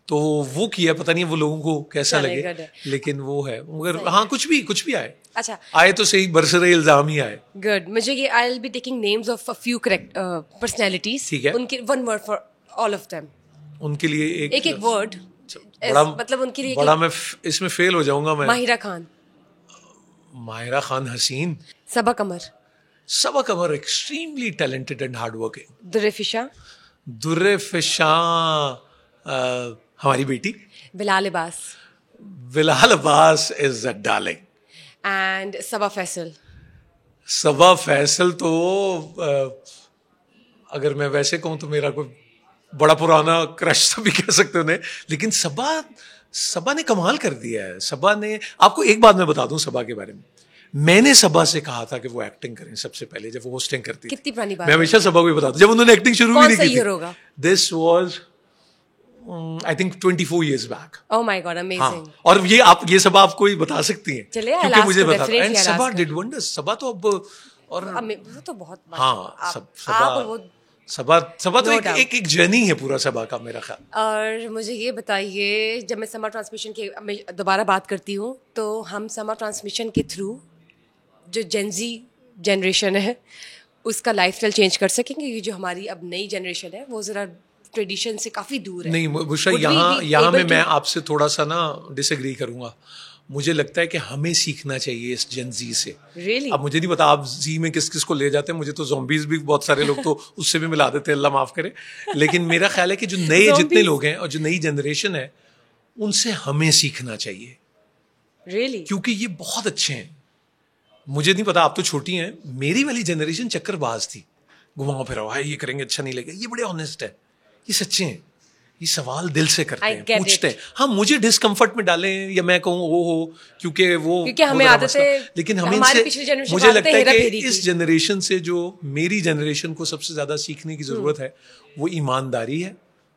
तो वो किया, पता नहीं वो लोगों को कैसा लगे, लेकिन वो है, मगर हाँ कुछ भी आए। अच्छा, आए तो सही, बरसरे इल्जाम ही आए। गुड। मुझे ये I will be taking names of a few personalities, ठीक है, उनके one word for all of them, उनके लिए एक वर्ड, मतलब उनके लिए बड़ा मैं इसमें फेल हो जाऊंगा मैं। माहिरा खान हसीन, Saba Qamar extremely talented and hard working, Durre Fishan हमारी बेटी, Bilal Abbas is a darling, and Saba Faisal तो अगर मैं वैसे कहूँ तो मेरा कोई बड़ा पुराना क्रश तो भी कह सकते उन्हें, लेकिन सबा ने कमाल कर दिया है। सबा ने, आपको एक बात मैं बता दूं सबा के बारे में, मैंने सबा से कहा था कि वो एक्टिंग करें सबसे पहले, जब वो होस्टिंग करती थी। कितनी पुरानी बात मैं हमेशा सबा को ही बताता, जब उन्होंने एक्टिंग शुरू भी नहीं की थी। This was I think 24 years back. Oh my God, amazing. हाँ, और ये आप ये सब आपको ही बता सकती हैं, क्योंकि मुझे बता, एंड सबा डिड वंडर्स। सबा तो अब, और वो तो बहुत, हाँ सबा तो एक जर्नी है पूरा सबा का, मेरा ख्याल। और मुझे ये बताइए, जब मैं समर ट्रांसमिशन की मैं दोबारा बात करती हूँ, तो हम समर ट्रांसमिशन के थ्रू जो जेनजी जनरेशन है उसका लाइफस्टाइल चेंज कर सकेंगे? ये जो हमारी अब नई जनरेशन है वो जरा ट्रेडिशन से काफ़ी दूर है। नहीं बुशरा, यहाँ में मैं आपसे थोड़ा सा ना डिसएग्री करूँगा, मुझे लगता है कि हमें सीखना चाहिए इस जेन जी से। Really? अब मुझे नहीं पता आप जी में किस किस को ले जाते हैं, मुझे तो ज़ॉम्बीज़ भी बहुत सारे लोग तो उससे भी मिला देते हैं, अल्लाह माफ़ करे। लेकिन मेरा ख्याल है कि जो नए जितने लोग हैं और जो नई जनरेशन है उनसे हमें सीखना चाहिए। Really? क्योंकि ये बहुत अच्छे हैं। मुझे नहीं पता, आप तो छोटी हैं, मेरी वाली जनरेशन चक्करबाज थी, घुमाओ फिराओ, हाय ये करेंगे अच्छा नहीं लगेगा। ये बड़े ऑनेस्ट है, ये सच्चे हैं, ये सवाल दिल से करते हैं, पूछते हैं। हाँ, मुझे डिस्कम्फर्ट में डालें या मैं कहूँ वो हो, क्योंकि हमें आदत है, लेकिन हमें इनसे मुझे लगता है कि इस जनरेशन से जो मेरी जनरेशन को सबसे ज्यादा सीखने की जरूरत है वो ईमानदारी है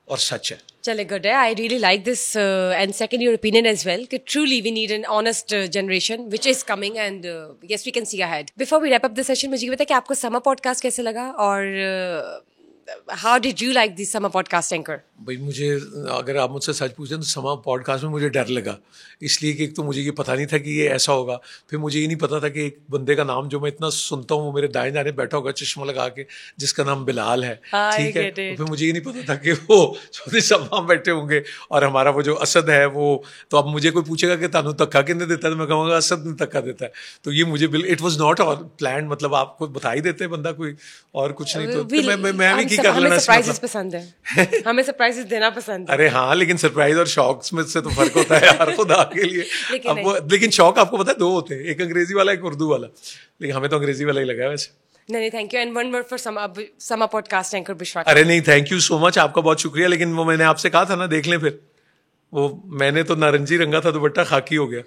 और सच है। चले, गुड है। I really like this and second your opinion as well कि truly we need an honest generation which is coming and yes we can see ahead. Before we wrap up this session, मुझे ये बताइए कि आपको summer podcast कैसे लगा और how did you like this summer podcast anchor? भाई मुझे, अगर आप मुझसे सच पूछें तो समर पॉडकास्ट में मुझे डर लगा, इसलिए कि एक तो मुझे ये पता नहीं था कि ये ऐसा होगा, फिर मुझे ये नहीं पता था कि एक बंदे का नाम जो मैं इतना सुनता हूँ वो मेरे दाएं दाएं बैठा होगा चश्मा लगा के, जिसका नाम बिलाल है, ठीक है। तो फिर मुझे ये नहीं पता था कि वो चौधरी साहब बैठे होंगे और हमारा वो जो असद है वो, तो अब मुझे कोई पूछेगा कि तानू धक्का किन्ने देता है तो मैं कहूँगा असद ने धक्का देता है। तो ये मुझे इट वॉज नॉट प्लान, मतलब आपको बता ही देते बंदा कोई और कुछ नहीं। तो मैं भी की कर लेना, सरप्राइजेस पसंद है, हमें सरप्राइजेस देना पसंद है। अरे हाँ, लेकिन सरप्राइज और शॉक्स में से तो फर्क होता है यार, खुदा के लिए। लेकिन शौक आपको पता है दो होते हैं, एक अंग्रेजी वाला एक उर्दू वाला, लेकिन हमें तो अंग्रेजी वाला ही लगा है वैसे। नहीं, thank you and one word for Samar podcast anchor Bishra. अरे नहीं, थैंक यू सो मच, आपका बहुत शुक्रिया। लेकिन वो मैंने आपसे कहा था ना, देख लें फिर, वो मैंने तो नारंगी रंगा था दुपट्टा खाकी हो गया,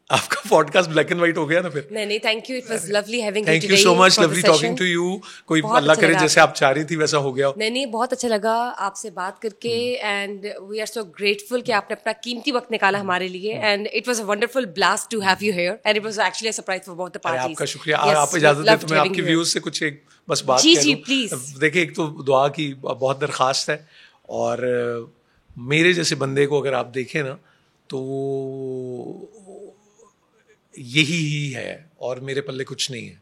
आपका पॉडकास्ट ब्लैक एंड व्हाइट हो गया ना फिर। नहीं, thank you, it was lovely having you today. Thank you so much, lovely talking to you. कोई अल्लाह करे जैसे आप चाह रही थी वैसा हो गया। नहीं, बहुत अच्छा लगा आपसे बात करके and we are so grateful कि आपने अपना कीमती वक्त निकाला हमारे लिए and it was a wonderful blast to have you here and it was actually a surprise for both the parties. आपका शुक्रिया। आप इजाजत दें तो मैं आपके व्यूज से कुछ एक बस बात करूं। जी प्लीज। देखिए, एक तो दुआ की बहुत दरखास्त है और मेरे जैसे बंदे को अगर आप देखें ना तो यही ही है और मेरे पल्ले कुछ नहीं है।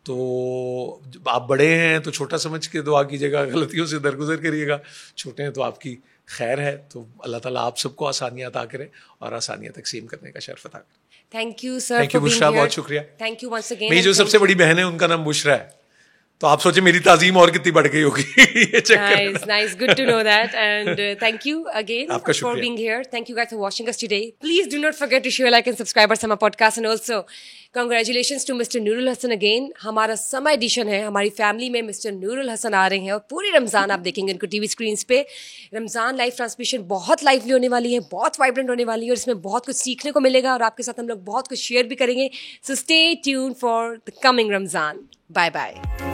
तो आप बड़े हैं तो छोटा समझ के दुआ कीजिएगा, गलतियों से दरगुजर करिएगा, छोटे हैं तो आपकी खैर है। तो अल्लाह ताला आप सबको आसानियाँ अता करे और आसानियाँ तकसीम करने का शर्फ अता करे। Thank you sir. Thank you Bushra, बहुत शुक्रिया। Thank you once again. मेरी जो सबसे बड़ी बहन है उनका नाम बुशरा है, तो आप सोचे मेरी ताजीम और कितनी बढ़ गई होगी। Nice, good to know that, and thank you again for being here. Thank you guys for watching us today. Please do not forget to share, like, and subscribe our summer podcast, and also congratulations to Mr. Nurul Hassan again. हमारा summer edition है, हमारी family में Mr. Nurul Hassan आ रहे हैं और पूरी रमजान आप देखेंगे उनको टीवी स्क्रीन पे। रमजान लाइव ट्रांसमिशन बहुत लाइवली होने वाली है, बहुत वाइब्रेंट होने वाली है और इसमें बहुत कुछ सीखने को मिलेगा और आपके साथ हम लोग बहुत कुछ शेयर भी करेंगे। So stay tuned for the coming Ramzan. Bye bye.